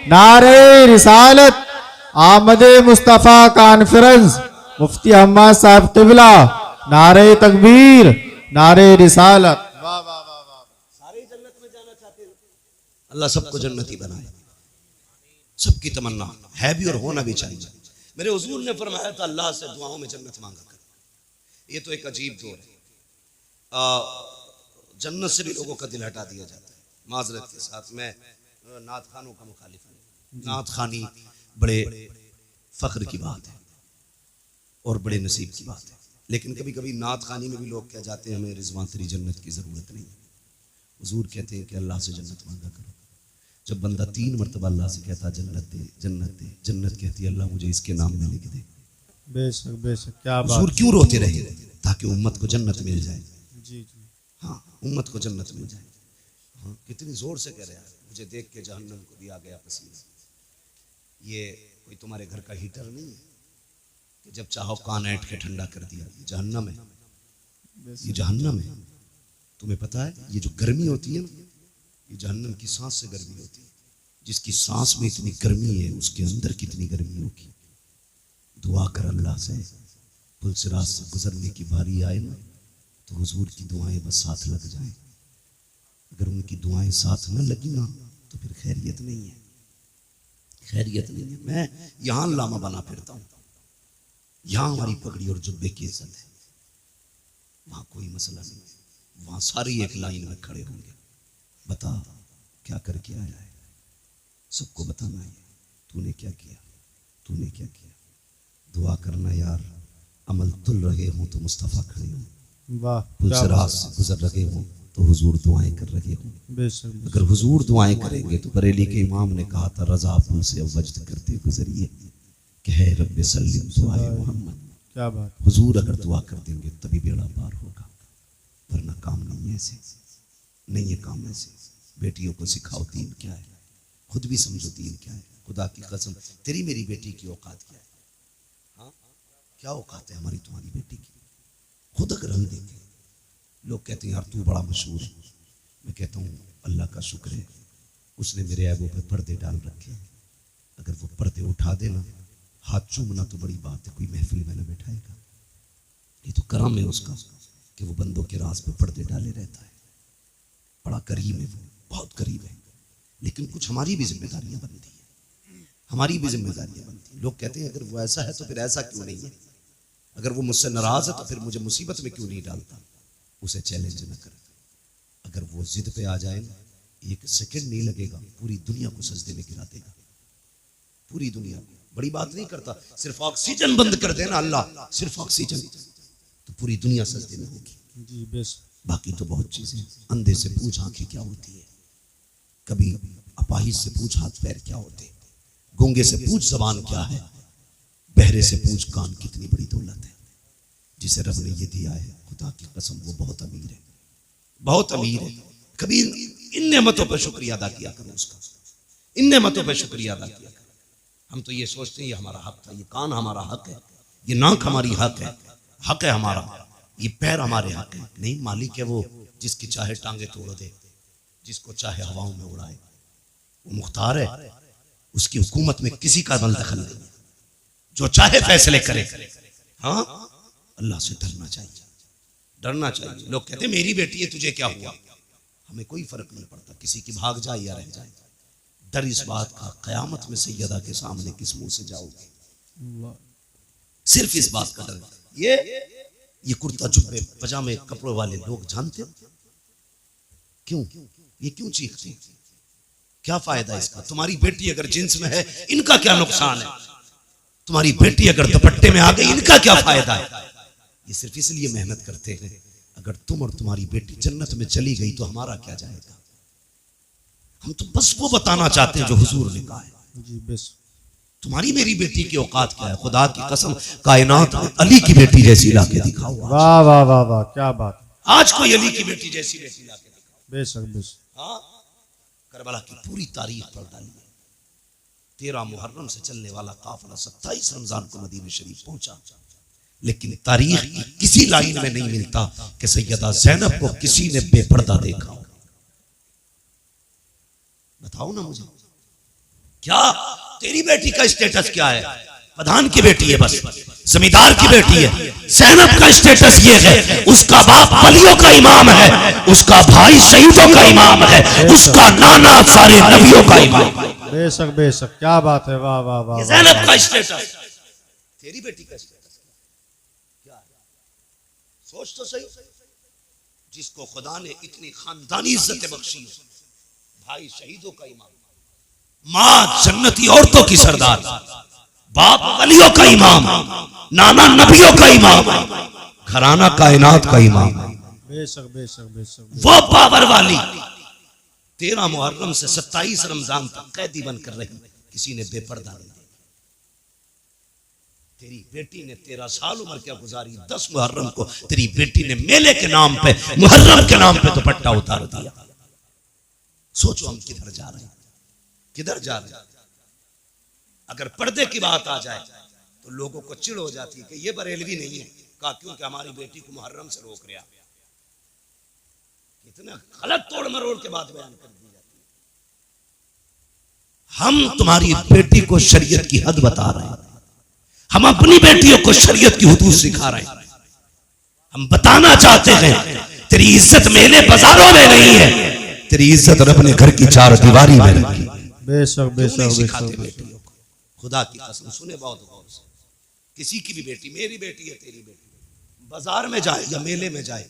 नारे रिसालत, आमदे मुस्तफा कॉन्फ्रेंस, मुफ्ती अहमद साहब क़िबला, नारे तकबीर, नारे रिसालत। वाह वाह वाह वाह। सारे जन्नत में जाना चाहते हैं, अल्लाह सबको जन्नती बनाए, सबकी तमन्ना है भी और होना भी चाहिए। मेरे हुजूर ने फरमाया था अल्लाह से दुआओं में जन्नत मांगा कर। ये तो एक अजीब दौर है, जन्नत से भी लोगों का दिल हटा दिया जाता है। माजरत के साथ मैं नात खानों का मुखालिफ हूँ। नात खानी बड़े फख्र की बात है और बड़े नसीब की बात है, लेकिन कभी कभी नात खानी में भी लोग कह जाते हैं हमें रिजवान तेरी जन्नत की जरूरत नहीं है। हुजूर कहते हैं कि अल्लाह से जन्नत मांगा करो। जब बंदा 3 मरतबा अल्लाह से कहता जन्नत दे जन्नत दे, जन्नत कहती है अल्लाह मुझे इसके नाम में लिख दे। बेशक बेशक, क्या बात। हुजूर क्यों रोते रहे? ताकि उम्मत को जन्नत मिल जाए। जी जी, हाँ, उम्मत को जन्नत मिल जाए। हाँ, कितनी जोर से कह रहे हैं, मुझे देख के जहन्नम को भी आ गया पसीना। ये कोई तुम्हारे घर का हीटर नहीं है कि जब चाहो कान ऐंठ के ठंडा कर दिया। ये जहन्नम है, ये जहन्नम है। तुम्हें पता है ये जो गर्मी होती है ना, ये जहन्नम की सांस से गर्मी होती है। जिसकी सांस में इतनी गर्मी है उसके अंदर कितनी गर्मी होगी। दुआ कर अल्लाह से, पुलसिरात से गुजरने की बारी आए ना तो हुजूर की दुआएं बस साथ लग जाएं। अगर उनकी दुआएं साथ न लगी ना तो फिर खैरियत नहीं है, खैरियत नहीं है। मैं यहाँ लामा बना फिरता हूँ, यहाँ हमारी पगड़ी और जुब्बे की इज्जत है, वहाँ कोई मसला नहीं है। वहाँ सारी एक लाइन में खड़े होंगे, बता क्या करके आया है, सबको बताना है तूने क्या किया, तूने क्या किया। दुआ करना यार, अमल तुल रहे हों तो मुस्तफ़ा खड़े हों, वाह, पुलसिरात से गुजर रहे हों तो हुजूर दुआएं कर रहे हों। अगर हुजूर दुआएं करेंगे तो बरेली के इमाम ने कहा था रजा पुल से वजद करते गुजरिए कि है रब्बे सल्लिम दुआए मोहम्मद। क्या बात। हुजूर अगर दुआ कर देंगे तभी बेड़ा पार होगा, वरना काम नहीं है ऐसे, नहीं है काम ऐसे। बेटियों को सिखाओ दीन क्या है, खुद भी समझो दीन क्या है। खुदा की कसम तेरी मेरी बेटी की औकात क्या है, हाँ क्या औकात है हमारी तुम्हारी बेटी की। खुद अगर हम देखें, लोग कहते हैं यार तू बड़ा मशहूर है, मैं कहता हूँ अल्लाह का शुक्र है उसने मेरे ऐबों पे पर्दे डाल रखे हैं। अगर वो पर्दे उठा देना, हाथ चूमना तो बड़ी बात है, कोई महफिल में न बैठाएगा। ये तो करम है उसका कि वो बंदों के राज पे पर्दे डाले रहता है। बड़ा करीब है वो, बहुत करीब है। लेकिन कुछ हमारी भी जिम्मेदारियां बनती हैं, हमारी भी जिम्मेदारियां बनती हैं। लोग कहते हैं अगर वो ऐसा है तो फिर ऐसा क्यों नहीं है, अगर वो मुझसे नाराज है तो फिर मुझे मुसीबत में क्यों नहीं डालता। उसे चैलेंज न कर, अगर वो जिद पे आ जाए ना, एक सेकंड नहीं लगेगा, पूरी दुनिया को सजदे में गिरा देगा, पूरी दुनिया को। बड़ी बात नहीं करता, सिर्फ ऑक्सीजन बंद कर देना अल्लाह, सिर्फ ऑक्सीजन, तो पूरी दुनिया सजदे में होगी जी। बेस बाकी तो बहुत चीजें। अंधे से पूछ आंखें क्या होती है, कभी अपाहिज से पूछ हाथ पैर क्या होते, गूंगे से पूछ जबान क्या है, बहरे से पूछ कान कितनी बड़ी दौलत है। जिसे रब ने ये दिया है, खुदा की कसम वो बहुत अमीर है, बहुत अमीर है। कभी इन नेमतों पर शुक्रिया अदा किया करो उसका, इन नेमतों पर शुक्रिया अदा किया करो। हम तो ये सोचते हैं ये हमारा हक था, ये कान हमारा हक है, ये नाक हमारी हक है हमारा, ये पैर हमारे हक है। नहीं, मालिक है वो जिसकी चाहे टांगे तोड़ दे, जिसको चाहे हवाओं में उड़ाए, वो मुख्तार है, उसकी हुकूमत में किसी का दखल नहीं, जो चाहे फैसले करे। हाँ, अल्लाह से डरना चाहिए, डरना चाहिए। लोग कहते मेरी बेटी है तुझे क्या हुआ, हमें कोई फर्क नहीं पड़ता, किसी की भाग जाए या रह जाए। डर इस बात का कयामत में सैयदा के सामने किस मुंह से जाओगे, सिर्फ इस बात का डर। ये कुर्ता जुब्बे पजामे कपड़ों वाले लोग जानते हो क्यों, ये क्यों चीखते हैं, क्या फायदा इसका। तुम्हारी बेटी अगर जींस में है इनका क्या नुकसान है, तुम्हारी बेटी अगर दुपट्टे में आ गई इनका क्या फायदा है। ये सिर्फ इसलिए मेहनत करते हैं, अगर तुम और तुम्हारी बेटी जन्नत में चली गई तो हमारा क्या जाएगा। हम तो बस वो बताना चाहते हैं जो हुजूर ने कहा है जी। बेस तुम्हारी मेरी बेटी की औकात क्या है। खुदा की कसम कायनात में अली की बेटी जैसी लाके दिखाओ। वाह वाह वाह वाह, क्या बात। आज कोई अली की बेटी जैसी बेटी लाके दिखाओ। बेशक बेशक। हाँ, करबला की पूरी तारीख पढ़ डाली है। 13 मुहर्रम से चलने वाला काफिला 27 रमजान को मदीना शरीफ पहुंचा, लेकिन तारीख की किसी लाइन में नहीं मिलता कि सैयदा ज़ैनब को किसी ने बेपर्दा देखा हो। बताओ ना मुझे, क्या तेरी बेटी का स्टेटस क्या है। प्रधान की बेटी है, बस जमींदार की बेटी है। ज़ैनब का स्टेटस ये है, उसका बाप वलियों का इमाम है, उसका भाई शहीदों का इमाम है, उसका नाना सारे नबियों का इमाम है। बेशक बेशक, क्या बात है। वाह वाह वाह। ज़ैनब का स्टेटस, तेरी बेटी का स्टेटस क्या है, सोच तो सही। जिसको खुदा ने इतनी खानदानी इज्जत बख्शी, भाई शहीदों का इमाम, माँ जन्नती औरतों की सरदार, बाप वलियों का इमाम, नाना नबियों का इमाम, घराना कायनात का इमाम। बेशक बेशक बेशक। वो पावर वाली 13 मुहर्रम से 27 रमजान तक कैदी बनकर रही, किसी ने बेपर्दा नहीं देखा। तेरी बेटी ने 13 साल उम्र क्या गुजारी, 10 मुहर्रम को तेरी बेटी ने मेले के नाम पे, मुहर्रम के नाम पे दुपट्टा उतार दिया। सोचो हम किधर जा रहे हैं, किधर जा रहे हैं। अगर पर्दे की बात आ जाए तो लोगों को चिढ़ हो जाती है कि ये बरेलवी नहीं है। कहा क्योंकि हमारी बेटी को मुहर्रम से रोक रहा। कितना गलत तोड़ मरोड़ के बाद बयान कर दी जाती है। हम तुम्हारी बेटी को शरीयत की हद बता रहे हैं, हम अपनी बेटियों को शरीयत की हुदूद सिखा रहे हैं। हम बताना चाहते हैं तेरी इज्जत मेले बाजारों में नहीं है, तेरी इज्जत और अपने घर की चार दीवारी में रखी। बेशक बेशक सिखाते बेशक। बेटियों को, खुदा की कसम सुने बहुत गौर से, किसी की भी बेटी, मेरी बेटी है, तेरी बेटी, बाजार में जाए या मेले में जाए,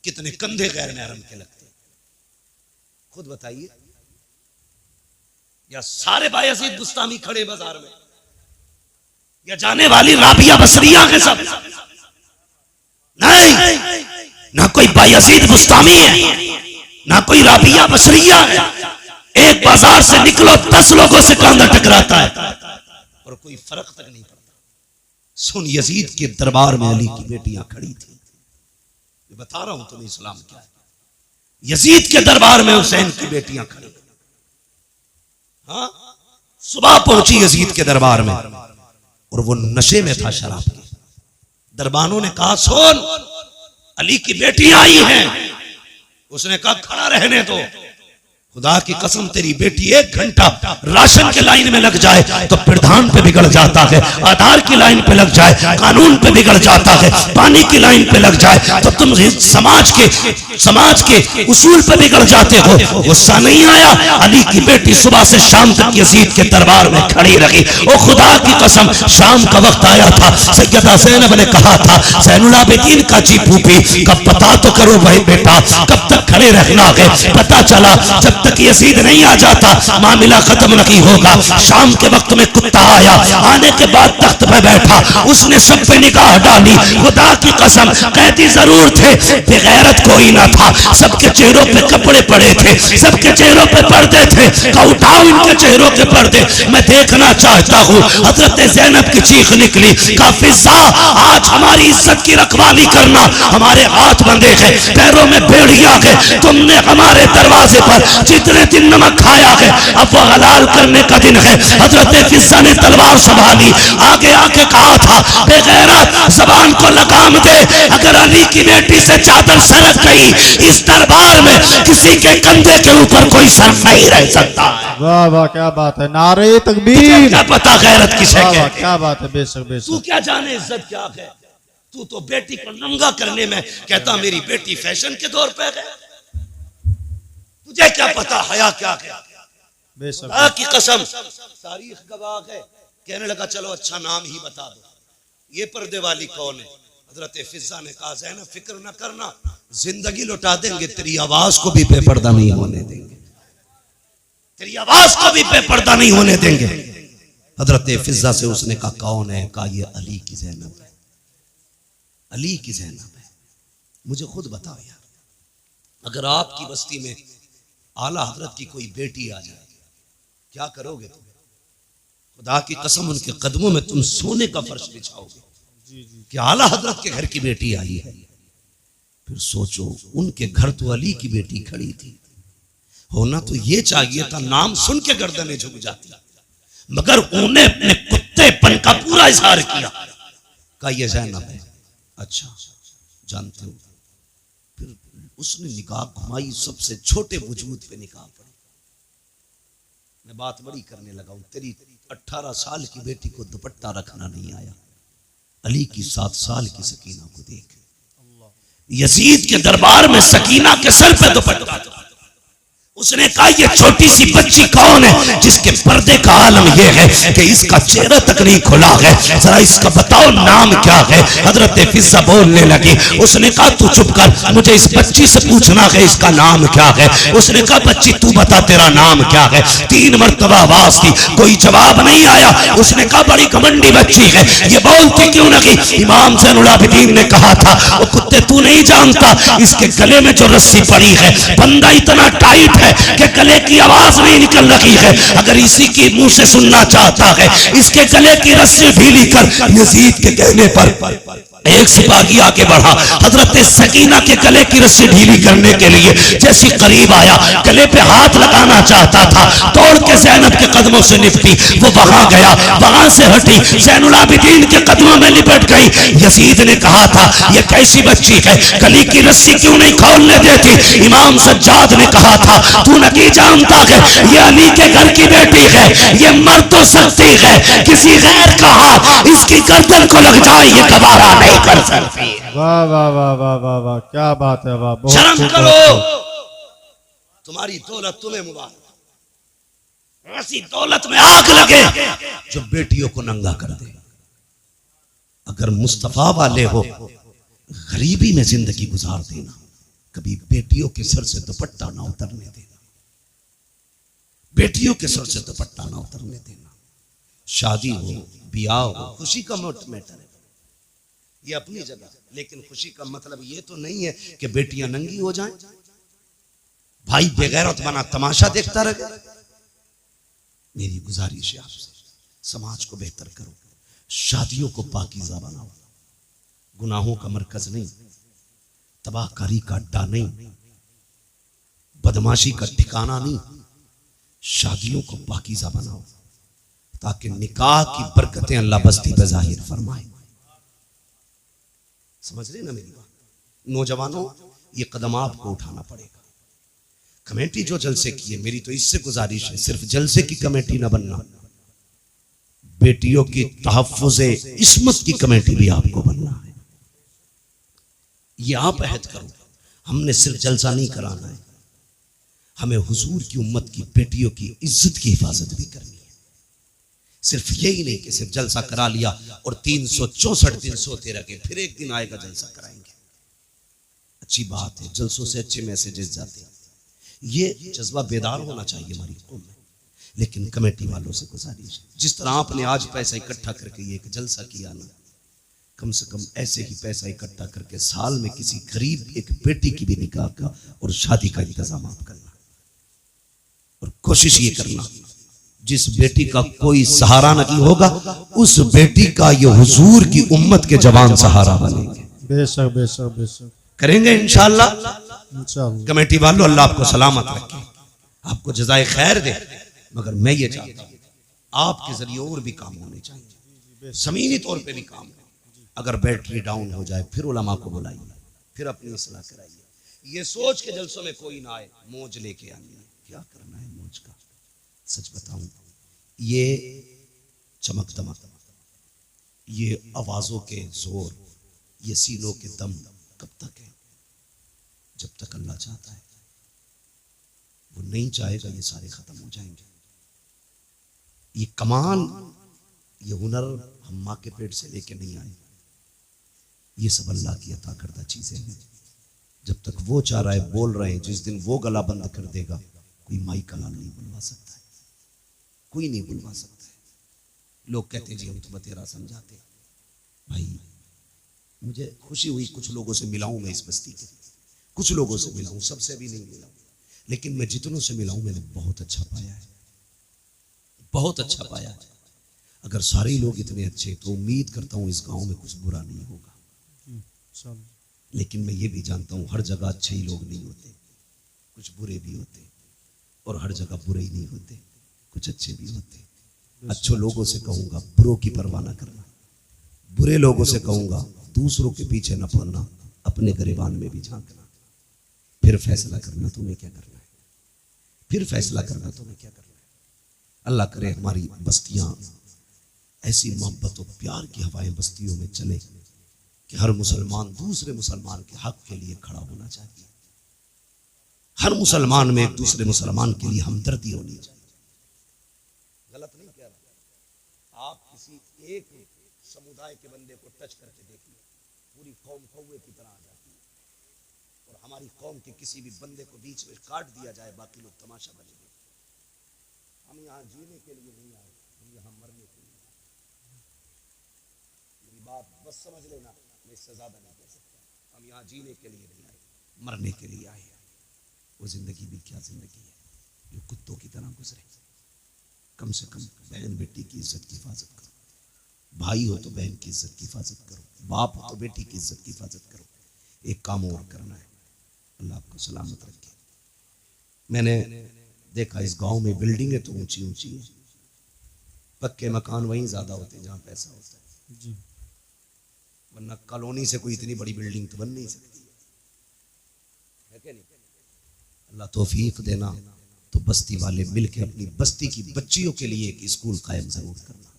कितने कंधे गैर महरम के लगते हैं, खुद बताइए। या सारे बायजीद बुस्तामी खड़े बाजार में, या जाने वाली राबिया बसरिया के सब, नहीं, ना कोई बायजीद बुस्तामी है, ना कोई राबिया बसरिया है। एक बाजार से निकलो 10 लोगों से कंधा टकराता है और कोई फर्क तक नहीं पड़ता। सुन, यजीद के दरबार में अली की बेटियां खड़ी थी। मैं बता रहा हूं तुम्हें इस्लाम क्या है। यजीद के दरबार में हुसैन की बेटियां खड़ी। हाँ, सुबह पहुंची यजीद के दरबार में और वो नशे में था शराब के। दरबानों ने कहा सुन, अली की बेटियां आई हैं। उसने कहा खड़ा रहने दो, खुदा की कसम तेरी बेटी 1 घंटा राशन के लाइन में लग जाए तो प्रधान पे बिगड़ जाता है, आधार की लाइन पे लग जाए कानून पे बिगड़ जाता है, पानी की लाइन पे लग जाए तो तुम समाज के उसूल पे बिगड़ जाते हो। गुस्सा नहीं आया? अली की बेटी सुबह से शाम तक यजीद के दरबार में खड़ी रही। ओ खुदा की कसम, शाम का वक्त आया था, सैयदा ज़ैनब ने कहा था ज़ैनुल आबिदीन का जी फूफी कब पता तो करो भाई बेटा, कब तक खड़े रखना है। पता चला जब तक यजीद नहीं आ जाता मामला खत्म नहीं होगा। शाम के वक्त में कुत्ता आया, आने के बाद तख्त पे बैठा, उसने सब पे निगाह डाली। खुदा की कसम, कैदी जरूर थे, बेगैरत कोई ना था। सबके चेहरों पे कपड़े पड़े थे, सबके चेहरों पे पर्दे थे। का उठाओ इनके चेहरों के पर्दे, मैं देखना चाहता हूँ। हजरत ज़ैनब की चीख निकली, काफिज़ा आज हमारी इज्जत की रखवाली करना, हमारे हाथ बंधे हैं, पैरों में बेड़ियां है, तुमने हमारे दरवाजे पर जितने दिन नमक खाया है अब वो हलाल करने का दिन है। हजरत फिज़्ज़ा ने तलवार संभाली, आगे आके कहा था बेगैरत जबान को लगाम दे, अगर अली की बेटी से चादर सरक गई इस दरबार में किसी के कंधे के ऊपर कोई सर नहीं रह सकता। वाह वाह, क्या बात है, नारे तकबीर। क्या पता गैरत किसे कहते हैं? क्या बात है, बेशक बेशक। तू क्या जाने इज्जत क्या है? तू तो बेटी को नंगा करने में कहता मेरी बेटी फैशन के दौर पे है। तुझे क्या पता हया क्या है? खुदा की कसम, तारीख गवाह है। कहने लगा चलो अच्छा नाम ही बता दो, ये पर्दे वाली कौन है? हजरत फिज़्ज़ा ने कहा ज़ैनब फिक्र न करना, जिंदगी लौटा देंगे, तेरी आवाज को भी बेपर्दा नहीं होने देंगे, तेरी आवाज को भी बेपर्दा नहीं होने देंगे। हजरत फिज़्ज़ा से उसने कहा कौन है? कहा ये अली की ज़ैनब है, अली की ज़ैनब है। मुझे खुद बताओ यार, अगर आपकी बस्ती में आला हजरत की कोई बेटी आ जाए क्या करोगे तुम? खुदा की कसम उनके कदमों में तुम सोने का फर्श बिछाओगे कि आला हजरत के घर की बेटी आई है। फिर सोचो उनके घर तो अली की बेटी खड़ी थी, होना तो ये चाहिए था नाम सुन के गर्दनें झुक जाती, मगर उन्हें अपने कुत्तेपन का पूरा इजहार किया। कहा ये ज़ैनब है। अच्छा जानते हो? फिर उसने निकाह घुमाई, सबसे छोटे वजूद पे निकाह पड़ी। मैं बात बड़ी करने लगा हूं, तेरी 18 साल की बेटी को दुपट्टा रखना नहीं आया, अली की 7 साल की सकीना को देख। यजीद के दरबार में सकीना के सर पे दुपट्टा था। उसने कहा ये छोटी सी बच्ची कौन है जिसके पर्दे का आलम यह है कि इसका चेहरा तक नहीं खुला है, जरा इसका बताओ नाम क्या है? हजरत फिज़्ज़ा बोलने लगी। उसने कहा तू चुप कर, मुझे इस बच्ची से पूछना है इसका नाम क्या है। उसने कहा बच्ची तू बता तेरा नाम क्या है। 3 मरतबा आवाज की, कोई जवाब नहीं आया। उसने कहा बड़ी घमंडी बच्ची है, ये बोलती क्यों नहीं? इमाम ज़ैनुल आबिदीन ने कहा था वो कुत्ते तू नहीं जानता, इसके गले में जो रस्सी पड़ी है बंदा इतना टाइट है कि गले की आवाज नहीं निकल रही है। अगर इसी की मुंह से सुनना चाहता है इसके गले की रस्सी ढीली कर, यजीद के कहने पर एक सिपाही आगे बढ़ा, हजरत सकीना के गले की रस्सी ढीली करने के लिए जैसी करीब आया, गले पे हाथ लगाना चाहता था, दौड़ के ज़ैनब के कदमों से निपटी, वो वहां गया, वहां से हटी, ज़ैनुल आबिदीन के कदमों में लिपट गई। यजीद ने कहा था ये कैसी बच्ची है, गले की रस्सी क्यों नहीं खोलने देती? इमाम सज्जाद ने कहा था तू नहीं जानता है ये अली के घर की बेटी है, ये मर तो सकती है, किसी गैर का हाथ इसकी गर्दन को लग जाए ये गवारा नहीं कर सकती। वाह वाह वाह वाह वाह वाह, क्या बात है, वाह, बहुत शर्म खूब, करो, बहुत खूब। तुम्हारी दौलत तुम्हें मुबारक, ऐसी दौलत में आग लगे जो बेटियों को नंगा कर दे। अगर मुस्तफा वाले हो, गरीबी में जिंदगी गुजार देना, कभी बेटियों के सर से दुपट्टा ना उतरने देना, बेटियों के सर से दुपट्टा ना उतरने देना। शादी हो, ब्याह हो, खुशी का मैटर है, ये अपनी जगह, लेकिन खुशी का मतलब ये तो नहीं है कि बेटियां नंगी हो जाएं, भाई बेगैरत बना तमाशा देखता रहे। मेरी गुजारिश है आपसे, समाज को बेहतर करो, शादियों को पाकीज़ा बनाओ, गुनाहों का मरकज नहीं, तबाहकारी का अड्डा नहीं, बदमाशी का ठिकाना नहीं, शादियों को पाकीज़ा बनाओ ताकि निकाह की बरकतें अल्लाह बस्ती पे जाहिर फरमाए। समझ रहे ना मेरी बात? नौजवानों, ये कदम आपको उठाना पड़ेगा। कमेटी जो जलसे की है, मेरी तो इससे गुजारिश है, सिर्फ जलसे की कमेटी ना बनना, बेटियों की तहफ़्फ़ुज़े इस्मत की कमेटी भी आपको बनना है। ये आप अहद करो, हमने सिर्फ जलसा नहीं कराना है, हमें हुजूर की उम्मत की बेटियों की इज्जत की हिफाजत भी करनी है। सिर्फ यही नहीं कि सिर्फ जलसा करा लिया और 364 दिन सोते रह गए, फिर एक दिन आएगा जलसा कराएंगे। अच्छी बात है, जलसों से अच्छे मैसेजेस जाते हैं, ये जज्बा बेदार होना चाहिए हमारी कौम में। लेकिन कमेटी वालों से गुजारिश है, जिस तरह आपने आज पैसा इकट्ठा करके ये एक जलसा किया ना, कम से कम ऐसे ही पैसा इकट्ठा करके साल में किसी गरीब एक बेटी की भी निकाह का और शादी का इंतजाम आप करना, और कोशिश ये करना जिस बेटी का कोई सहारा नहीं होगा, उस बेटी का ये हुजूर की उम्मत के जवान सहारा बनेंगे। बेशक बेशक बेशक करेंगे इंशाअल्लाह। इंशाअल्लाह। कमेटी वालों, अल्लाह आपको सलामत रखे, आपको जज़ाए खैर दे। मगर मैं ये चाहता हूँ आपके जरिए और भी काम होने चाहिए, ज़मीनी तौर पे भी काम हो। अगर बैटरी डाउन हो जाए फिर उलमा को बुलाइए, फिर अपनी इस्लाह कराइए। ये सोच के जलसों में कोई ना आए मौज लेके आनी है, क्या करना है मौज का? सच बताऊं, ये चमक दमक, ये आवाजों के जोर, ये सीनों के दम कब तक है? जब तक अल्लाह चाहता है। वो नहीं चाहेगा ये सारे खत्म हो जाएंगे। ये कमाल, ये हुनर हम माँ के पेट से लेके नहीं आए, ये सब अल्लाह की अता करदा चीजें हैं। जब तक वो चाह रहा है बोल रहे हैं, जिस दिन वो गला बंद कर देगा कोई माई कलाम नहीं बुलवा सकता है, कोई नहीं बुलवा सकता है। लोग कहते हैं जी हम तो बतेरा समझाते। भाई मुझे खुशी हुई, कुछ लोगों से मिला हूं मैं इस बस्ती के, कुछ लोगों से मिला हूं, सबसे भी नहीं मिला हूं, लेकिन मैं जितनों से मिला हूं मैंने बहुत अच्छा पाया है, बहुत अच्छा पाया है। अगर सारे लोग इतने अच्छे तो उम्मीद करता हूं इस गांव में कुछ बुरा नहीं होगा। लेकिन मैं ये भी जानता हूं हर जगह अच्छे ही लोग नहीं होते, कुछ बुरे भी होते, और हर जगह बुरे ही नहीं होते, कुछ अच्छे भी होते। अच्छे लोगों से कहूंगा बुरों की परवाह ना करना, बुरे लोगों से कहूंगा दूसरों के पीछे न पड़ना, अपने गिरबान में भी झांकना, फिर फैसला करना तुम्हें क्या करना है, फिर फैसला करना तुम्हें क्या करना है। अल्लाह करे हमारी बस्तियां ऐसी मोहब्बत और प्यार की हवाएं बस्तियों में चले कि हर मुसलमान दूसरे मुसलमान के हक के लिए खड़ा होना चाहिए, हर मुसलमान में एक दूसरे मुसलमान के लिए हमदर्दी होनी चाहिए। गलत नहीं कह रहा, आप किसी एक समुदाय के बंदे को टच करके देखिए, पूरी कौम कौवे की तरह आ जाती है, और हमारी कौम के किसी भी बंदे को बीच में काट दिया जाए, बाकी लोग तमाशा बनेंगे। हम यहाँ जीने के लिए नहीं आए, हम यहाँ मरने के लिए आए। मेरी बात बस समझ लेना, मैं इससे ज्यादा नहीं कह सकता। हम यहाँ जीने के लिए नहीं आए, मरने के लिए आए हैं। वो जिंदगी भी क्या जिंदगी है जो कुत्तों की तरह गुजरे। कम से कम बहन बेटी की इज्जत की हिफाजत करो, भाई हो तो बहन की इज्जत की हिफाजत करो, बाप हो तो बेटी की इज्जत की हिफाजत करो। एक काम और करना है, अल्लाह आपको सलामत रखे। मैंने देखा इस गांव में बिल्डिंगें तो ऊंची ऊंची हैं, पक्के मकान वहीं ज्यादा होते हैं जहां पैसा होता है जी। वरना कॉलोनी से कोई इतनी बड़ी बिल्डिंग तो बन नहीं सकती है कि नहीं। अल्लाह तौफीक देना तो बस्ती वाले मिलकर अपनी बस्ती की बच्चियों के लिए एक स्कूल कायम जरूर करना,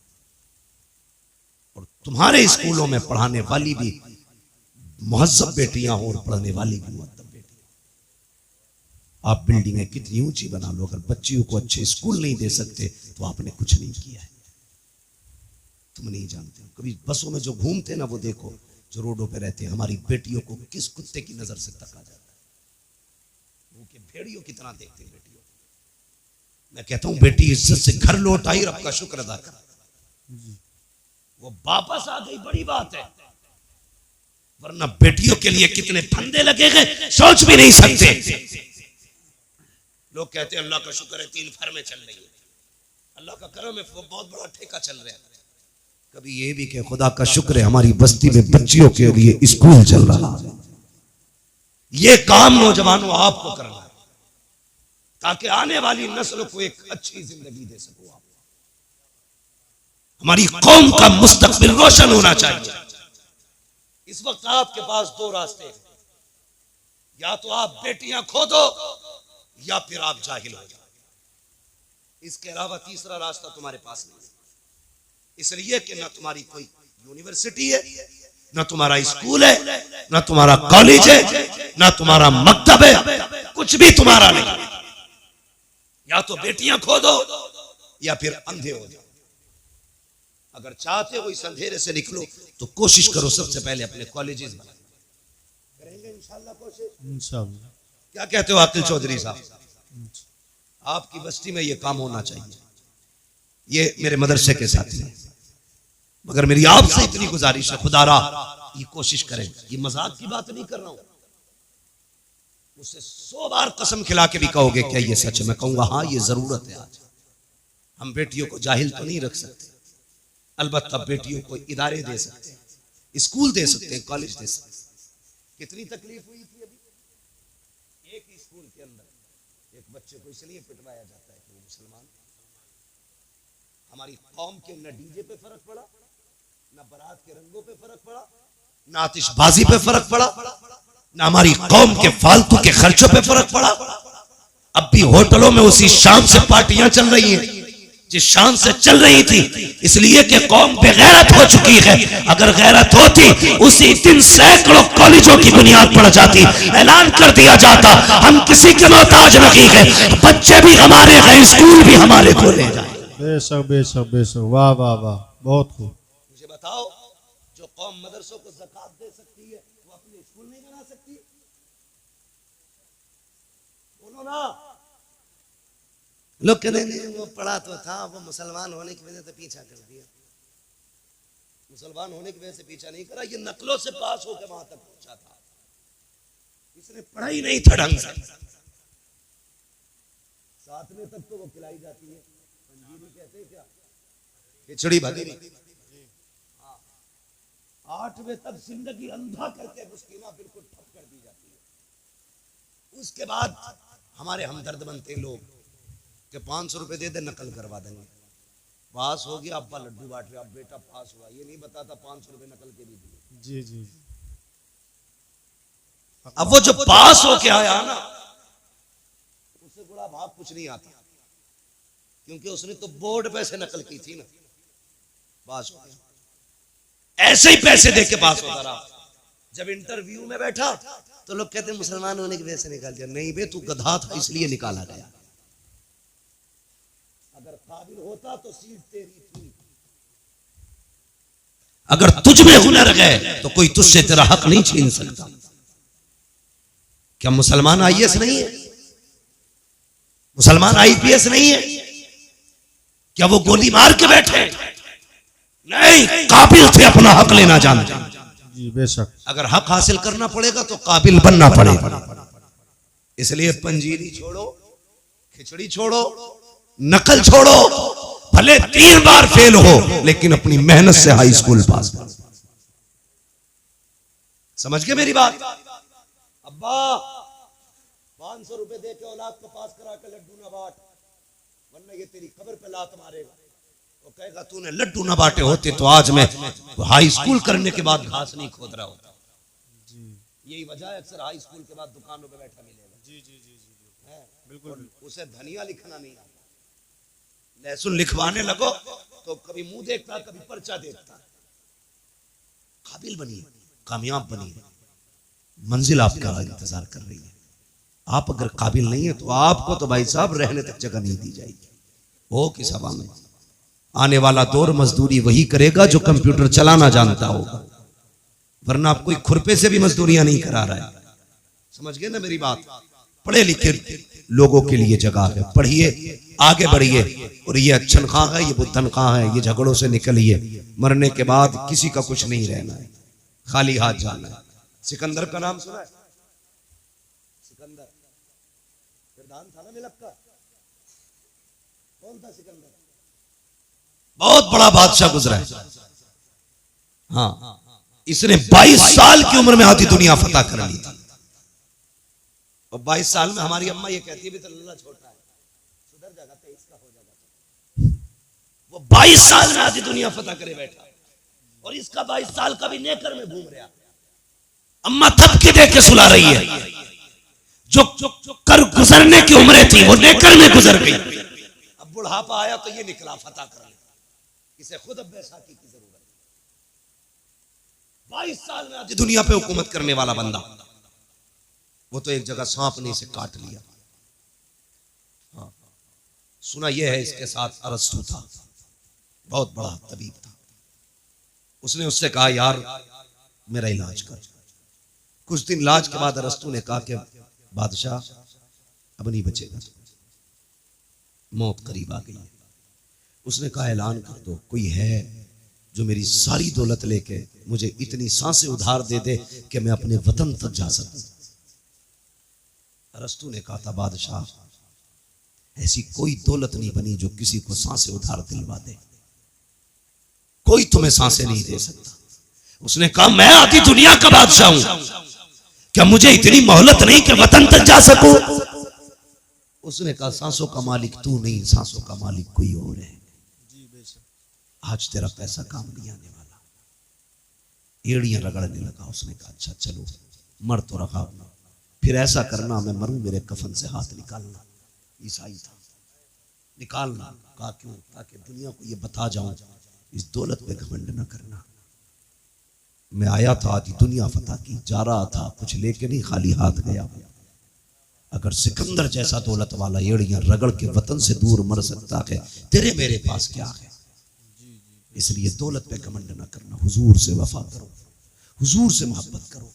और तुम्हारे स्कूलों में पढ़ाने वाली भी मुहज्जब बेटियां हो और पढ़ने वाली भी मुअद्दब बेटियां। आप बिल्डिंगें कितनी ऊंची बना लो, अगर बच्चियों को अच्छे स्कूल नहीं दे सकते तो आपने कुछ नहीं किया है। तुम नहीं जानते, कभी बसों में जो घूमते ना वो देखो, जो रोडों पे रहते हैं, हमारी बेटियों को किस कुत्ते की नजर से तका जाता है, भूखे भेड़ियों की तरह देखते हैं बेटियों। मैं कहता हूं बेटी इज्जत से घर लौट आई, रब का शुक्र अदा कर, वो वापस आ गई, बड़ी बात है। वरना बेटियों के लिए कितने फंदे लगे गए सोच भी नहीं सकते। लोग कहते हैं अल्लाह का शुक्र है 3 फर्में चल रही है, अल्लाह का करम है, वो बहुत बड़ा ठेका चल रहा है। कभी ये भी कि खुदा का शुक्र है हमारी बस्ती में बच्चियों के लिए स्कूल चल रहा है। ये काम नौजवानों आपको करना है ताकि आने वाली नस्ल को एक अच्छी जिंदगी दे सको आप। हमारी कौम का मुस्तकबिल रोशन होना चाहिए। इस वक्त आपके पास 2 रास्ते हैं, या तो आप बेटियां खो दो या फिर आप जाहिल हो जाओ। इसके अलावा तीसरा रास्ता तुम्हारे पास नहीं है। इसलिए कि ना तुम्हारी कोई यूनिवर्सिटी है, ना तुम्हारा स्कूल है, ना तुम्हारा कॉलेज है, ना तुम्हारा मकतब है, कुछ भी तुम्हारा नहीं। या तो बेटियां खो दो या फिर अंधे हो जाओ। अगर चाहते हो इस अंधेरे से निकलो तो कोशिश करो सबसे पहले अपने कॉलेजेस बनाए। करेंगे इंशाल्लाह कोशिश, इंशाल्लाह। क्या कहते हो आकिल चौधरी साहब? आपकी बस्ती में ये काम होना चाहिए। ये मेरे मदरसे के साथी हैं, मगर मेरी आपसे इतनी गुजारिश है, खुदारा ये कोशिश करें। ये मजाक की बात नहीं कर रहा हूं, मुझसे 100 बार कसम खिला के भी कहोगे क्या ये सच है, मैं कहूंगा हाँ ये जरूरत है। आज हम बेटियों को जाहिल तो नहीं रख सकते, अलबत्ता बेटियों को इदारे दे सकते हैं, स्कूल दे सकते हैं, कॉलेज दे सकते हैं। कितनी तकलीफ हुई थी अभी एक ही स्कूल के अंदर एक बच्चे को इसलिए पिटवाया जाता है कि वो मुसलमान। हमारी कौम के न डीजे पे फर्क पड़ा, न बारात के रंगों पे फर्क पड़ा, न आतिशबाजी पे फर्क पड़ा, न हमारी कौम के फालतू के खर्चों पे फर्क पड़ा। अब भी होटलों में उसी शान से पार्टियां चल रही हैं जिस शान से चल रही थी, इसलिए कि कौम बेगैरत हो चुकी है। अगर गैरत होती उसी दिन सैकड़ों कॉलेजों की बुनियाद पड़ जाती, ऐलान कर दिया जाता हम किसी के मोहताज नहीं है, बच्चे भी हमारे हैं, स्कूल भी हमारे खोले जाए। बेशक बेशक बेशक, वाह वाह वाह, बहुत खूब। मुझे बताओ, जो कौम मदरसों को ज़कात दे सकती है वो अपने स्कूल नहीं बना सकती? बोलो ना। लोग कहते हैं वो पढ़ा तो था, वो मुसलमान होने की वजह से पीछा कर दिया। मुसलमान होने की वजह से पीछा नहीं करा, ये नकलों से पास होकर वहां तक पहुंचा था। इसने पढ़ाई नहीं था ढंग से। 7वें तक तो वो खिलाई जाती है, पंजीरी कहते हैं क्या, खिचड़ी भदीरी। 8वें तक जिंदगी अंधा करके मुस्किना बिल्कुल ठप कर दी जाती है। उसके बाद हमारे हमदर्द बनते लोग कि 500 रुपए दे दे नकल करवा देंगे, पास हो गया, अब्बा लड्डू बांट रहे, अब बेटा पास हुआ, ये नहीं बताता 500 रुपए नकल के भी दिए। जी जी। अब वो जो पास होके आया ना, उससे बड़ा भाग कुछ नहीं आता, क्योंकि उसने तो बोर्ड पे से नकल की थी ना, पास हो गया। ऐसे ही पैसे दे के पास होता रहा। जब इंटरव्यू में बैठा तो लोग कहते मुसलमान होने की वजह से निकाल दिया। नहीं बे, तू गधा था इसलिए निकाला गया, अगर काबिल होता तो सीट तेरी थी। अगर तुझ में हुनर है तो कोई तुझसे तेरा हक नहीं छीन सकता। क्या मुसलमान आईएएस नहीं है? मुसलमान आईपीएस नहीं है? क्या वो गोली मार के बैठे? नहीं, काबिल थे अपना हक लेना जानते। जी बेशक। अगर हक हासिल करना पड़ेगा तो काबिल बनना पड़ेगा। इसलिए पंजीरी छोड़ो, खिचड़ी छोड़ो, नकल छोड़ो, भले 3 बार फेल हो लेकिन अपनी मेहनत से हाई स्कूल पास कर। समझ गए मेरी बात? अब्बा 500 रुपए दे के औलाद को पास करा के लड्डू ना बांट, वरना ये तेरी कब्र पे लात मारेगा। वो कहेगा तूने लड्डू ना बांटे होते तो आज मैं हाई स्कूल करने के बाद घास नहीं खोद रहा होता। यही वजह है अक्सर हाई स्कूल के बाद दुकानों पे बैठा मिलेगा। जी जी जी जी बिल्कुल। उसे धनिया लिखना नहीं आता, लहसुन लिखवाने लगो तो कभी मुंह देखता कभी पर्चा देखता। काबिल बनिए, कामयाब बनिए, मंजिल आपका इंतजार कर रही है। आप अगर काबिल नहीं है तो आपको तो भाई साहब रहने तक जगह नहीं दी जाएगी। हो किस हवा में? आने वाला दौर मजदूरी वही करेगा जो कंप्यूटर चलाना जानता होगा, वरना आप कोई खुरपे से भी मजदूरियां नहीं करा रहा है। समझ गए ना मेरी बात? पढ़े लिखे लोगों के लिए जगह है, पढ़िए, आगे बढ़िए। और ये अच्छन खां है, ये बुद्धन खां है, ये झगड़ों से निकलिए। मरने के बाद किसी का कुछ नहीं रहना है, खाली हाथ जाना है। सिकंदर का नाम सुना है? सिकंदर किरदान था ना मिलक का। कौन था सिकंदर? बहुत बड़ा बादशाह गुजरा है। हाँ, इसने 22 साल की उम्र में आधी दुनिया फतह कर ली थी। और 22 साल में हमारी अम्मा ये कहती है भी तो लल्ला छोटा है, सुधर जाएगा, 23 का हो जाएगा। वो 22 साल में आधी दुनिया फतह करे बैठा, और इसका 22 साल का भी नेकर में घूम रहा। अम्मा थपकी दे के सुला रही है। जो कर गुजरने की उम्रें थी वो नेकर में गुजर गई। अब बुढ़ापा आया तो ये निकला फतह कर ले। इसे खुद अब बैसाखी की जरूरत है। 22 साल में आधी दुनिया पे हुकूमत करने वाला बंदा, वो तो एक जगह सांप ने इसे काट लिया। हाँ, सुना यह है इसके साथ अरस्तु था, बहुत बड़ा तबीब था। उसने उससे कहा यार मेरा इलाज कर। कुछ दिन इलाज के बाद अरस्तु ने कहा कि बादशाह अब नहीं बचेगा, मौत करीब आ गई है। उसने कहा ऐलान कर दो, कोई है जो मेरी सारी दौलत लेके मुझे इतनी सांसें उधार दे दे कि मैं अपने वतन तक जा सकूं। अरस्तु ने कहा था बादशाह ऐसी कोई दौलत नहीं बनी जो किसी को सांसें उधार दिलवा दे, कोई तुम्हें सांसें नहीं दे सकता। उसने कहा मैं आधी दुनिया का बादशाह हूं, क्या मुझे इतनी मोहलत नहीं कि वतन तक जा सकूं? उसने कहा सांसों का मालिक तू नहीं, सांसों का मालिक कोई और है। आज तेरा पैसा काम नहीं आने वाला। एड़ियां रगड़ने लगा। उसने कहा अच्छा चलो, मर तो रखा, फिर ऐसा करना मैं मरूं मेरे कफन से हाथ निकालना। ईसाई था, निकालना। कहा क्यों? ताकि दुनिया को ये बता जाऊं इस दौलत पे घमंड न करना। मैं आया था आधी दुनिया फतह की, जा रहा था कुछ लेके नहीं, खाली हाथ गया। अगर सिकंदर जैसा दौलत वाला एड़ियां रगड़ के वतन से दूर मर सकता है, तेरे मेरे पास क्या है? इसलिए दौलत पे घमंड न करना, हुजूर से वफा करो, हुजूर से मोहब्बत करो,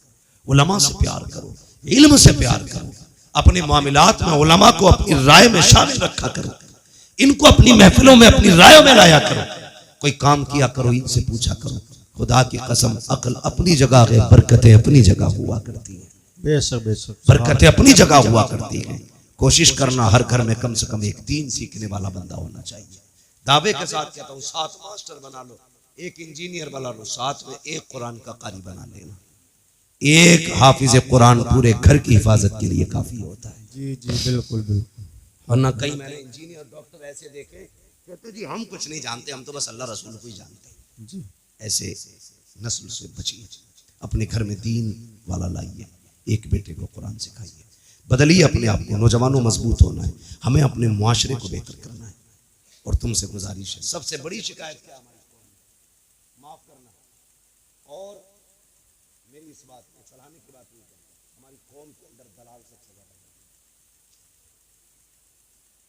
उलमा से प्यार करो, इल्म से प्यार करो, अपने मामलात में उलमा को अपनी राय में शामिल रखा करो, इनको अपनी महफिलों में अपनी रायों में लाया करो। कोई काम किया करो, इनसे पूछा करो। खुदा की कसम अक्ल अपनी जगह है, बरकतें अपनी जगह हुआ करती है। बेशक बेशक, बरकतें अपनी जगह हुआ करती हैं। कोशिश करना हर घर में कम से कम एक दीन सीखने वाला बंदा होना चाहिए। दावे के साथ कहता हूँ 7 मास्टर बना लो, 1 इंजीनियर बना लो, साथ में 1 कुरान का कारी बना लेना। 1 हाफिज कुरान पूरे घर की हिफाजत के लिए काफी होता है। जी जी बिल्कुल बिल्कुल। वरना कई मैंने इंजीनियर डॉक्टर ऐसे देखे, कहते जी हम कुछ नहीं जानते, हम तो बस अल्लाह रसूल को ही जानते हैं। जी ऐसे नस्ल से बचिए, अपने घर में दीन वाला लाइए, एक बेटे को कुरान सिखाइए, बदलिए अपने आप को। नौजवानों मजबूत होना है, हमें अपने मुआशरे को बेहतर करना है। और तुमसे गुजारिश है, सबसे बड़ी शिकायत क्या हमारी कौम में? माफ करना। और मेरी इस बात को चढ़ाने की बात नहीं करता, हमारी कौम के अंदर दलाल सबसे ज्यादा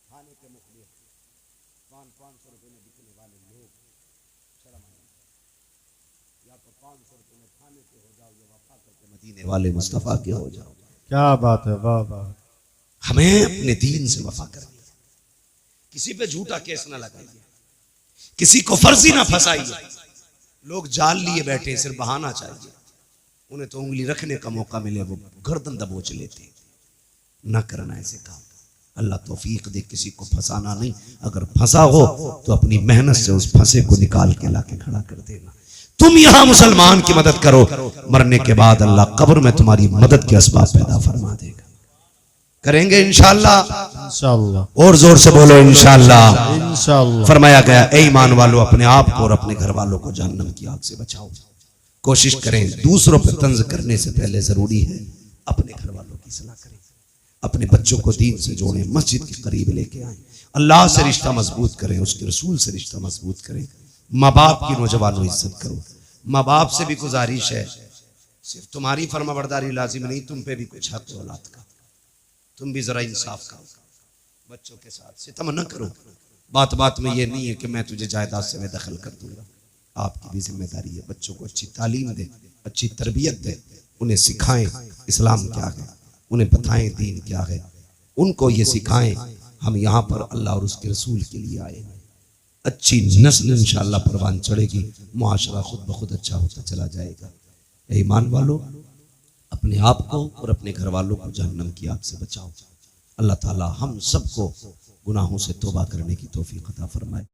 खाने के मुखलिस 500 रुपए में बिकने वाले लोग। शर्म आए, या तो 500 रुपए में खाने के हो जाओ, या वफा करके मदीने वाले मुस्तफा के हो जाओ। क्या बात है, वाह वाह। हमें अपने दीन से वफा करनी, किसी पे झूठा केस ना लगाइए, किसी को फर्जी ना फंसाइए। लोग जाल लिए बैठे, सिर्फ बहाना चाहिए, उन्हें तो उंगली रखने का मौका मिले वो गर्दन दबोच लेते। ना करना ऐसे काम। अल्लाह तौफीक दे, किसी को फंसाना नहीं। अगर फंसा हो तो अपनी मेहनत से उस फंसे को निकाल के लाके खड़ा कर देना। तुम यहां मुसलमान की मदद करो, मरने के बाद अल्लाह कब्र में तुम्हारी मदद के असबाब पैदा फरमा देगा। करेंगे इंशाअल्लाह, इंशाअल्लाह। और जोर से बोलो इंशाअल्लाह। इंशाअल्लाह। फरमाया गया, ए ईमान वालों, अपने आप को और अपने घर वालों को जहन्नम की आग से बचाओ। कोशिश करें, दूसरों पर तंज करने से पहले जरूरी है अपने घर वालों की सलाह करें, अपने बच्चों को दीन से जोड़ें, मस्जिद के करीब लेके आए, अल्लाह से रिश्ता मजबूत करें, उसके रसूल से रिश्ता मजबूत करें। माँ बाप की नौजवानों इज्जत करो। माँ बाप से भी गुजारिश है, सिर्फ तुम्हारी फर्माबरदारी लाजिम नहीं, तुम पे भी कुछ हक है औलाद का। तुम भी जरा इंसाफ करो, बच्चों के साथ सितम न करो। बात बात में ये नहीं है कि मैं तुझे जायदाद से मैं दखल कर दूंगा। आपकी भी जिम्मेदारी है, बच्चों को अच्छी तालीम दे, अच्छी तरबियत दे, उन्हें सिखाएं इस्लाम क्या है, उन्हें बताएं दीन क्या है, उनको ये सिखाएं हम यहाँ पर अल्लाह और उसके रसूल के लिए आए। अच्छी नस्ल इंशाअल्लाह परवान चढ़ेगी, मुआशरा खुद ब खुद अच्छा होता चला जाएगा। ईमान वालों, अपने आप को और अपने घर वालों को जहन्नम की आग से बचाओ। अल्लाह ताला हम सबको गुनाहों से तौबा करने की तौफीक अता फरमाए।